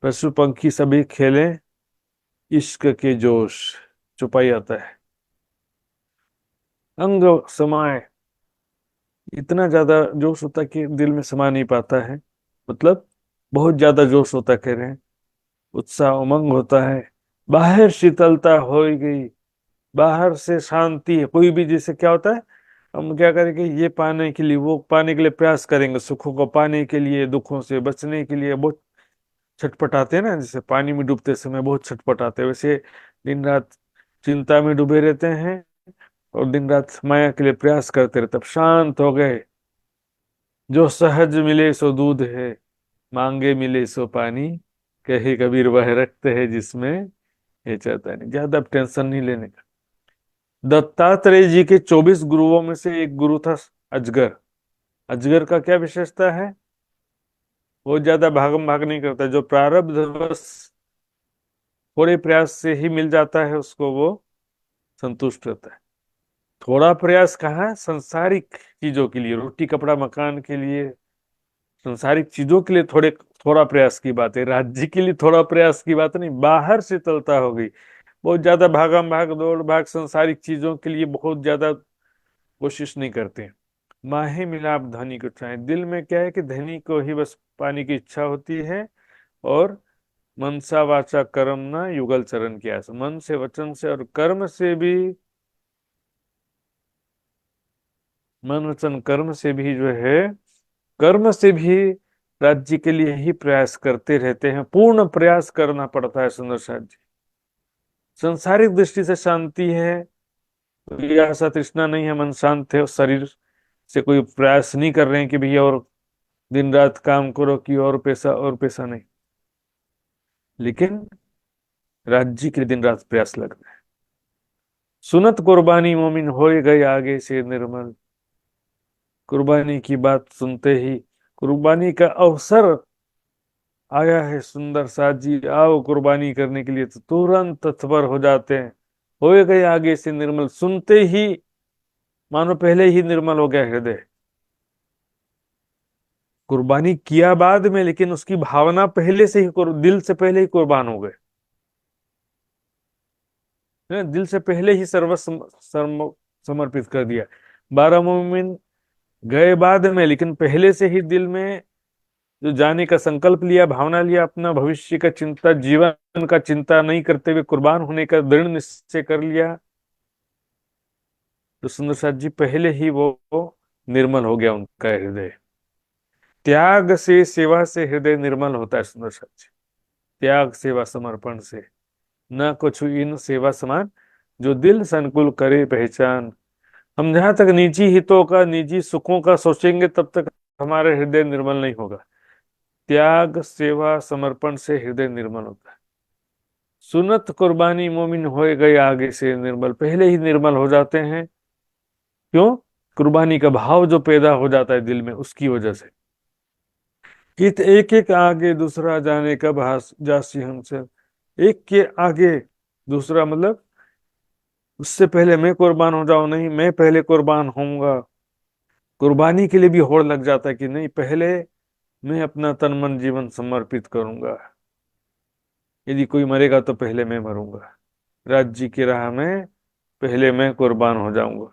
पशु पंखी सभी खेलें, इश्क के जोश छुपाई आता है। अंग समाए, इतना ज्यादा जोश होता है कि दिल में समा नहीं पाता है, मतलब बहुत ज्यादा जोश होता कह रहे हैं। उत्साह उमंग होता है। बाहर शीतलता हो गई, बाहर से शांति है। कोई भी जैसे क्या होता है, हम क्या करेंगे, ये पाने के लिए वो पाने के लिए प्रयास करेंगे, सुखों को पाने के लिए, दुखों से बचने के लिए बहुत छटपटाते हैं ना। जैसे पानी में डूबते समय बहुत छटपटाते हैं, वैसे दिन रात चिंता में डूबे रहते हैं और दिन रात माया के लिए प्रयास करते रहते। तब शांत हो गए। जो सहज मिले सो दूध है, मांगे मिले सो पानी, कहे कबीर वह रक्त है जिसमें ये चाहता नहीं। ज्यादा टेंशन नहीं लेने का। दत्तात्रेय जी के 24 गुरुओं में से एक गुरु था अजगर। अजगर का क्या विशेषता है, वो ज्यादा भागम भाग नहीं करता। जो प्रारब्ध बस थोड़े प्रयास से ही मिल जाता है उसको, वो संतुष्ट रहता है। थोड़ा प्रयास कहाँ, सांसारिक चीजों के लिए, रोटी कपड़ा मकान के लिए, सांसारिक चीजों के लिए थोड़ा प्रयास की बात है। राज्य के लिए थोड़ा प्रयास की बात नहीं। बाहर से तलता हो गई, बहुत ज्यादा भागम भाग दौड़ भाग सांसारिक चीजों के लिए बहुत ज्यादा कोशिश नहीं करते। माहे मिलाप धनी को चाहे, दिल में क्या है कि धनी को ही बस पाने की इच्छा होती है। और मनसा वाचा कर्म ना युगल चरण की आस, मन से वचन से और कर्म से भी, मन वचन कर्म से भी जो है, कर्म से भी राज्य के लिए ही प्रयास करते रहते हैं। पूर्ण प्रयास करना पड़ता है सुंदर साथ जी। संसारिक दृष्टि से शांति है, कोई आशा तृष्णा नहीं है, मन शांत है, और शरीर से कोई प्रयास नहीं कर रहे हैं कि भैया और दिन रात काम करो कि और पैसा नहीं। लेकिन राज्य के लिए दिन रात प्रयास लग रहा है। सुनत कुर्बानी मोमिन होए गए आगे से निर्मल। कुर्बानी की बात सुनते ही, कुर्बानी का अवसर आया है सुंदर साथ जी, आओ कुर्बानी करने के लिए, तो तुरंत तत्पर हो जाते हैं। होए गए आगे से निर्मल, सुनते ही मानो पहले ही निर्मल हो गया हृदय। कुर्बानी किया बाद में, लेकिन उसकी भावना पहले से ही, दिल से पहले ही कुर्बान हो गए। दिल से पहले ही समर्पित कर दिया। 12 मोमिन गए बाद में, लेकिन पहले से ही दिल में जो जाने का संकल्प लिया, भावना लिया, अपना भविष्य का चिंता, जीवन का चिंता नहीं करते हुए कुर्बान होने का दृढ़ निश्चय कर लिया, तो सुंदर साथ जी पहले ही वो निर्मल हो गया उनका हृदय। त्याग से सेवा से हृदय निर्मल होता है सुंदर साथ जी। त्याग सेवा समर्पण से, न कुछ इन सेवा समान, जो दिल संकुल करे पहचान। हम जहां तक निजी हितों का, निजी सुखों का सोचेंगे, तब तक हमारा हृदय निर्मल नहीं होगा। त्याग सेवा समर्पण से हृदय निर्मल होता है। सुनत कुर्बानी मोमिन होए गए आगे से निर्मल, पहले ही निर्मल हो जाते हैं। क्यों? कुर्बानी का भाव जो पैदा हो जाता है दिल में, उसकी वजह से। हित एक एक आगे दूसरा जाने का भास जासी हमसे। एक के आगे दूसरा, मतलब उससे पहले मैं कुर्बान हो जाऊं, नहीं मैं पहले कुर्बान होऊंगा। कुर्बानी के लिए भी होड़ लग जाता है कि नहीं, पहले मैं अपना तन मन जीवन समर्पित करूंगा। यदि कोई मरेगा तो पहले मैं मरूंगा। राज्य की राह में पहले मैं कुर्बान हो जाऊंगा।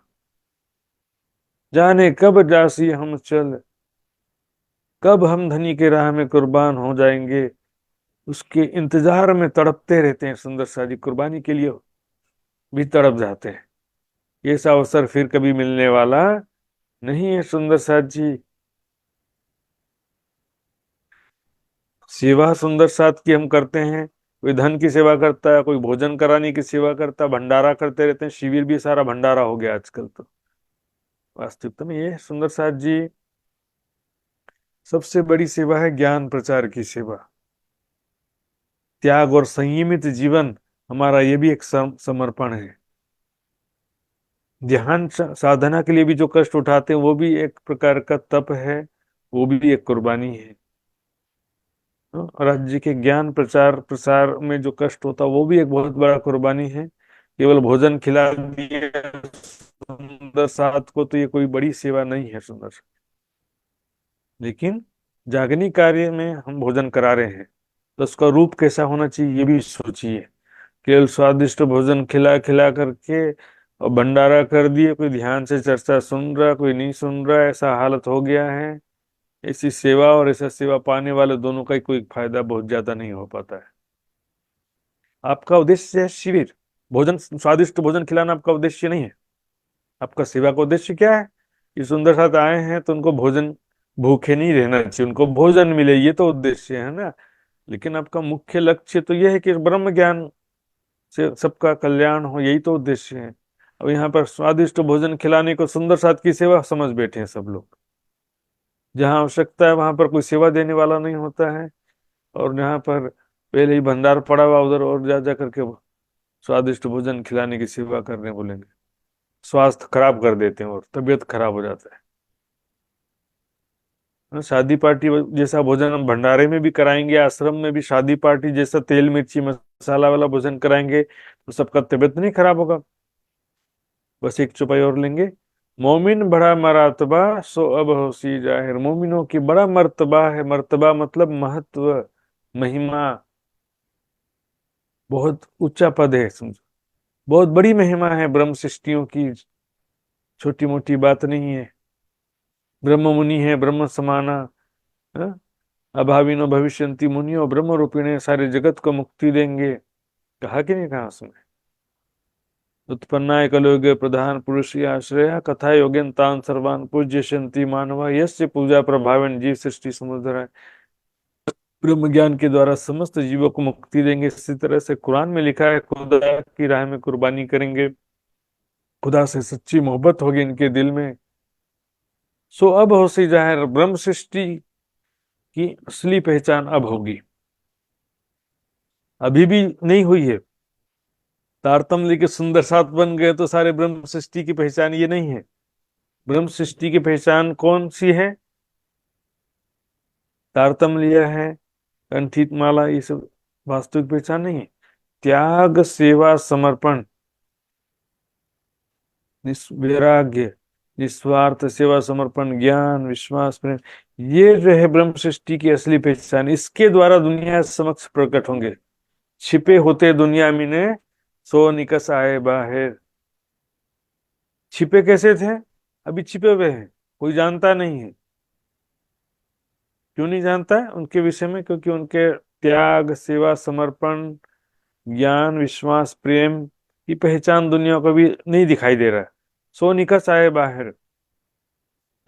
जाने कब जासी हम चल, कब हम धनी के राह में कुर्बान हो जाएंगे, उसके इंतजार में तड़पते रहते हैं। सुंदर सा जी कुर्बानी के लिए भी तड़प जाते हैं। ये सा अवसर फिर कभी मिलने वाला नहीं है सुंदर साथ जी। सेवा सुंदर साथ की हम करते हैं, कोई धन की सेवा करता है, कोई भोजन कराने की सेवा करता है, भंडारा करते रहते हैं। शिविर भी सारा भंडारा हो गया आजकल तो। वास्तविकता में ये सुंदर साथ जी सबसे बड़ी सेवा है, ज्ञान प्रचार की सेवा। त्याग और संयमित जीवन हमारा ये भी एक समर्पण है। ध्यान साधना के लिए भी जो कष्ट उठाते हैं वो भी एक प्रकार का तप है, वो भी एक कुर्बानी है। राज्य के ज्ञान प्रचार प्रसार में जो कष्ट होता है वो भी एक बहुत बड़ा कुर्बानी है। केवल भोजन खिला दिया सुंदर साथ को तो ये कोई बड़ी सेवा नहीं है सुंदर। लेकिन जागनी कार्य में हम भोजन करा रहे हैं तो उसका रूप कैसा होना चाहिए ये भी सोचिए। केवल स्वादिष्ट भोजन खिला खिला करके और भंडारा कर दिए, कोई ध्यान से चर्चा सुन रहा कोई नहीं सुन रहा, ऐसा हालत हो गया है। ऐसी सेवा और ऐसा सेवा पाने वाले दोनों का ही कोई फायदा बहुत ज्यादा नहीं हो पाता है। आपका उद्देश्य है शिविर, भोजन स्वादिष्ट भोजन खिलाना आपका उद्देश्य नहीं है। आपका सेवा का उद्देश्य क्या है कि सुंदर साथ आए हैं तो उनको भोजन, भूखे नहीं रहना चाहिए, उनको भोजन मिले, ये तो उद्देश्य है ना। लेकिन आपका मुख्य लक्ष्य तो यह है कि ब्रह्म ज्ञान से सबका कल्याण हो, यही तो उद्देश्य है। अब यहाँ पर स्वादिष्ट भोजन खिलाने को सुंदर साथ की सेवा समझ बैठे हैं सब लोग। जहाँ आवश्यकता है वहां पर कोई सेवा देने वाला नहीं होता है, और यहाँ पर पहले ही भंडार पड़ा हुआ उधर और जा जा करके स्वादिष्ट भोजन खिलाने की सेवा करने बोलेंगे। स्वास्थ्य खराब कर देते हैं और तबीयत खराब हो जाता है। शादी पार्टी जैसा भोजन हम भंडारे में भी कराएंगे, आश्रम में भी शादी पार्टी जैसा तेल मिर्ची मसाला वाला भोजन कराएंगे तो सबका तबीयत नहीं खराब होगा। बस एक चौपाई और लेंगे, मोमिन बड़ा मरातबा सो अब होसी जाहिर। मोमिनों की बड़ा मर्तबा है, मर्तबा मतलब महत्व, महिमा, बहुत ऊंचा पद है समझो। बहुत बड़ी महिमा है ब्रह्म सृष्टियों की, छोटी मोटी बात नहीं है। ब्रह्म मुनि है ब्रह्म समाना, हाँ? अभाविनो भविष्यंति मुनियो ब्रह्म रूपिणे, सारे जगत को मुक्ति देंगे। कहा कि नहीं कहा उसमें, उत्पन्नाय कलयुगे प्रधान पुरुष आश्रय कथा योगेन तान सर्वान पूज्यशंति मानवा यस्य पूजा प्रभावेन जीव सृष्टि समुद्र। ब्रह्म ज्ञान के द्वारा समस्त जीवों को मुक्ति देंगे। इसी तरह से कुरान में लिखा है, खुदा की राह में कुर्बानी करेंगे, खुदा से सच्ची मोहब्बत होगी इनके दिल में, सो अब हो सी जाहिर। ब्रह्म सृष्टि की असली पहचान अब होगी, अभी भी नहीं हुई है। तारतम्य के सुंदर साथ बन गए तो सारे ब्रह्म सृष्टि की पहचान ये नहीं है। ब्रह्म सृष्टि की पहचान कौन सी है? तारतम्य लिया है, कंठित माला, ये सब वास्तविक पहचान नहीं है। त्याग, सेवा, समर्पण, वैराग्य, निस्वार्थ सेवा समर्पण, ज्ञान, विश्वास, प्रेम, ये जो है ब्रह्म सृष्टि की असली पहचान। इसके द्वारा दुनिया समक्ष प्रकट होंगे। छिपे होते दुनिया में ने सो निकस आए बाहर। छिपे कैसे थे? अभी छिपे हुए हैं, कोई जानता नहीं है। क्यों नहीं जानता है उनके विषय में? क्योंकि उनके त्याग, सेवा, समर्पण, ज्ञान, विश्वास, प्रेम की पहचान दुनिया को भी नहीं दिखाई दे रहा है। सो निकस आए बाहर।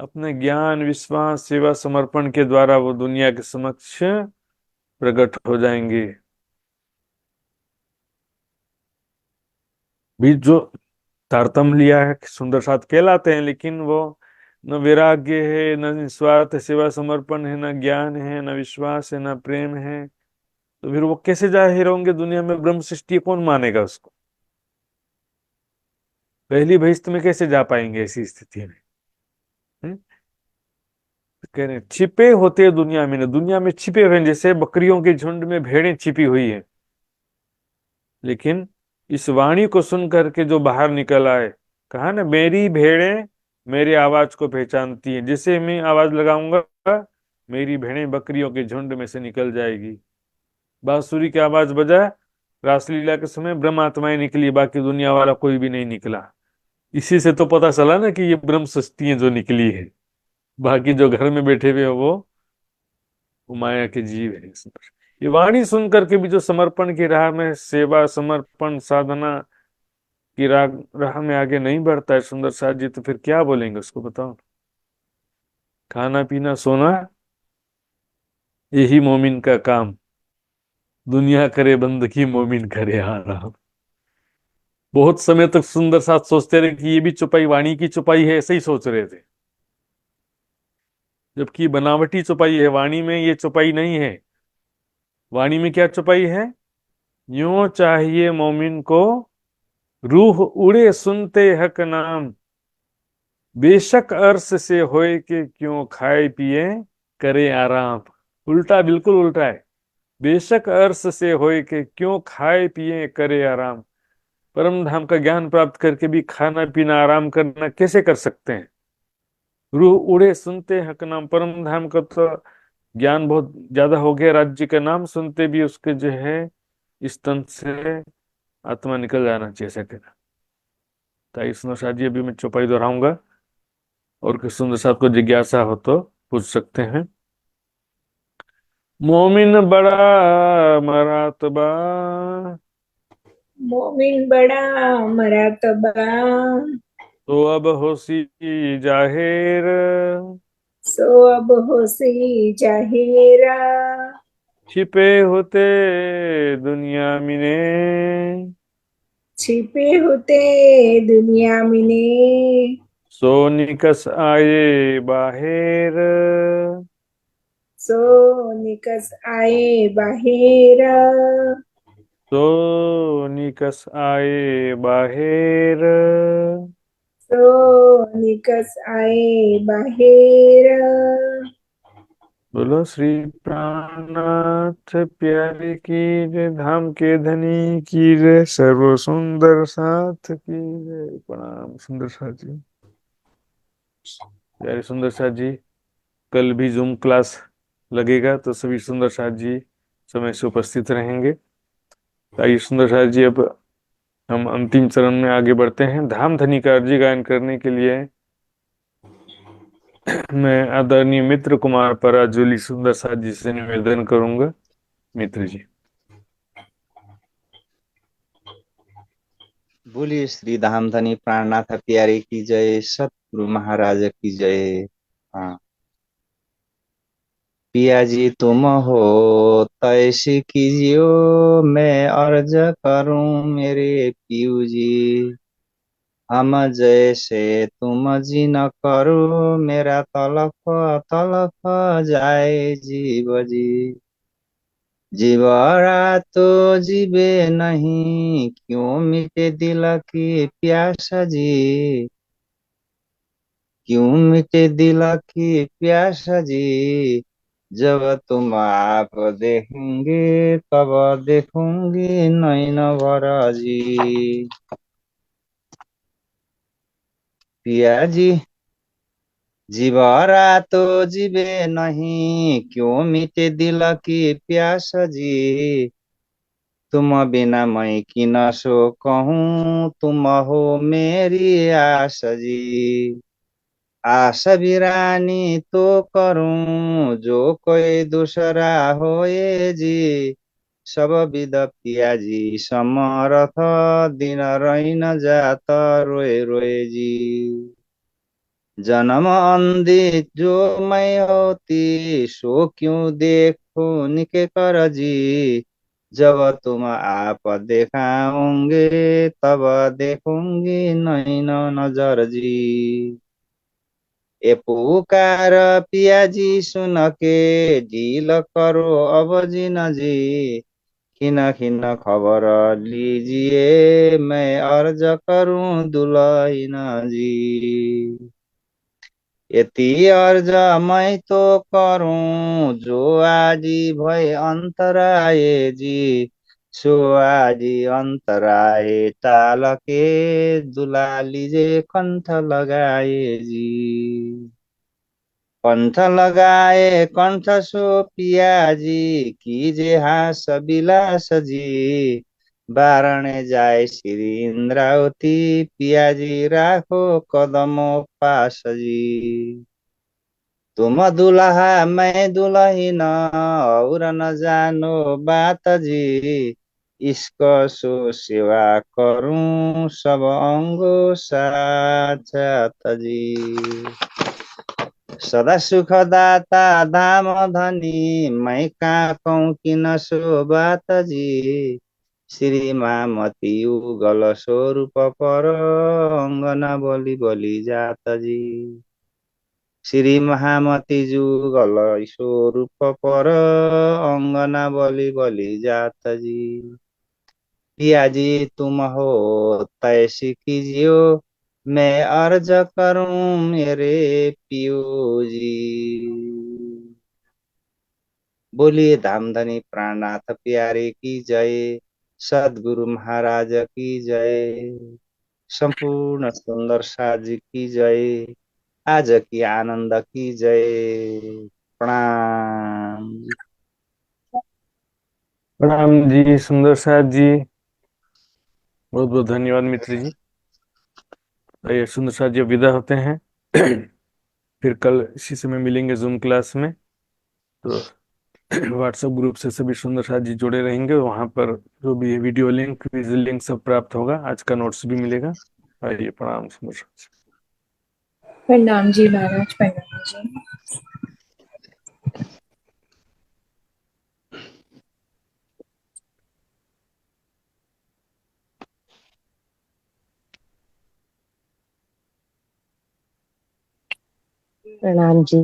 अपने ज्ञान, विश्वास, सेवा, समर्पण के द्वारा वो दुनिया के समक्ष प्रकट हो जाएंगे। भी जो तारतम्य लिया है सुंदर साथ कहलाते हैं, लेकिन वो न वैराग्य है, न निस्वार्थ सेवा समर्पण है, न ज्ञान है, न विश्वास है, न प्रेम है, तो फिर वो कैसे जाहिर होंगे दुनिया में? ब्रह्म सृष्टि कौन मानेगा उसको? पहली भैस्त में कैसे जा पाएंगे ऐसी स्थिति में? हम्म? तो कह रहे हैं, छिपे होते दुनिया में, न दुनिया में छिपे हुए हैं, जैसे बकरियों के झुंड में भेड़ें छिपी हुई है। लेकिन इस वाणी को सुन करके जो बाहर निकल आए, कहा ना, मेरी भेड़ें मेरी आवाज को पहचानती हैं, जिसे मैं आवाज लगाऊंगा मेरी भेड़ें बकरियों के झुंड में से निकल जाएगी। बांसुरी की आवाज बजा, रासलीला के समय ब्रह्म आत्माएं निकली, बाकी दुनिया वाला कोई भी नहीं निकला। इसी से तो पता चला ना कि ये ब्रह्म सृष्टि जो निकली है। बाकी जो घर में बैठे हुए हैं वो माया के जीव है। ये वाणी सुन करके भी जो समर्पण की राह में सेवा समर्पण साधना की राह में आगे नहीं बढ़ता है सुंदर साथ जी, तो फिर क्या बोलेंगे उसको, बताओ। खाना पीना सोना यही मोमिन का काम, दुनिया करे बंदगी मोमिन करे आराम। बहुत समय तक सुंदर साथ सोचते रहे कि ये भी चुपाई वाणी की चुपाई है, ऐसे ही सोच रहे थे, जबकि बनावटी चुपाई है, वाणी में ये चुपाई नहीं है। वाणी में क्या छुपाई है? यूं चाहिए मोमिन को रूह उड़े सुनते हक नाम, बेशक अर्श से होए के क्यों खाए पिए करे आराम। उल्टा, बिल्कुल उल्टा है। बेशक अर्श से होए के क्यों खाए पिए करे आराम। परम धाम का ज्ञान प्राप्त करके भी खाना पीना आराम करना कैसे कर सकते हैं? रूह उड़े सुनते हक नाम, परम धाम का तो ज्ञान बहुत ज्यादा हो गया, राज्य का नाम सुनते भी उसके जो है इस तन से आत्मा निकल जाना चाहिए, ऐसा कहना। ताई सुनो शादी, अभी मैं चौपाई दोहराऊंगा, और किसी सुंदर साथ को जिज्ञासा हो तो पूछ सकते हैं। मोमिन बड़ा मरातबा, मोमिन बड़ा मरातबा, तो अब होसी जाहिर, सो अब होसी जाहिरा। छिपे होते दुनिया मिने, छिपे होते दुनिया मिने, सो निकस आए बाहिर, सो निकस आए बाहिरा। सो निकस आए बाहिर। सो निकस आए बाहिरा। बोलो श्री प्राणनाथ प्यारे की जय, धाम के धनी की जय, सर्व सुंदर साथ की जय। प्रणाम सुंदर साथ जी। प्यारे सुंदर साथ जी, कल भी जूम क्लास लगेगा, तो सभी सुंदर साथ जी समय से उपस्थित रहेंगे। आइए सुंदर साथ जी, अब हम अंतिम चरण में आगे बढ़ते हैं। धाम धनी का अर्जी गायन करने के लिए मैं आदरणीय मित्र कुमार पराजुली सुंदर साथ जी से निवेदन करूंगा। मित्र जी। बोलिए श्री धामधनी प्राणनाथ प्यारे की जय, सतगुरु महाराज की जय। हाँ। पिया जी तुम हो तैसी कीजियो, मैं अर्ज करूं मेरे पियू जी। हम जैसे तुम जी न करो, मेरा तलफ तलफ जाए जीव जी। जीवरा तो जीवे नहीं, क्यों मिटे दिल की प्यासा जी। क्यों मिटे दिल की प्यासा जी, जब तुम आप देखेंगे तब देखूंगी नैन भरा जी। पिया जी जीवरा तो जीवे नहीं, क्यों मिटे दिल की प्यासा जी। तुम बिना मैं की न सो कहूँ, तुम हो मेरी आस जी। आस बिरानी तो करूं, जो कोई दूसरा होए जी। सब विद पिया जी समरथ, दिन रही न जाता रोए रोए जी। जन्म अंधी जो मैं होती, सो क्यों देखो निके कर जी। जब तुम आप दिखाओगे तब देखूंगी नैन नजर जी। ए पुकार पिया जी सुन के, ढील करो अब जिन जी। खिन खिन खबर लीजिए, मैं अर्ज करूं दुल्हन जी। यति अर्ज मैं तो करूं, जो आदि भय अंतर आए जी। सो आजी अन्तराए टालके दुलालीजे कण्ठ लगाए जी कण्ठ लगाए कण्ठ सो पियाजी कीजे हास विलास जी बारणे जाए श्री इंद्रावती पियाजी राखो कदम पास जी तुम दुल्हा मैं दुल्हीन और न जानो बात जी इसको सो सेवा करूं सब अंगो साथ जी सदा सुखदाता धाम धनी मैं कहाँ कहूँ कि न सो बात जी श्री मामती युगल स्वरूप पर अंगना बोली बोली जात जी श्री महामती जुगल स्वरूप पर अंगना बोली बोली जात जी पिया जी तुम हो तैसी कीजियो मैं अर्ज करूं मेरे पियो जी बोलिए धामधनी प्राणनाथ प्यारे की जय सदगुरु महाराज की जय संपूर्ण सुंदर साजी की जय आज की आनंद की जय प्रणाम प्रणाम जी सुंदर साथ जी। बहुत बहुत धन्यवाद मित्र जी। ये सुंदर साथ जी अब विदा होते हैं। फिर कल इसी समय मिलेंगे जूम क्लास में। तो व्हाट्सएप ग्रुप से सभी सुंदर साथ जी जुड़े रहेंगे, वहां पर जो भी वीडियो लिंक विजुअल लिंक सब प्राप्त होगा, आज का नोट्स भी मिलेगा। आइए प्रणाम सुंदर साथ जी। प्रणाम जी महाराज, प्रणाम जी। प्रणाम जी।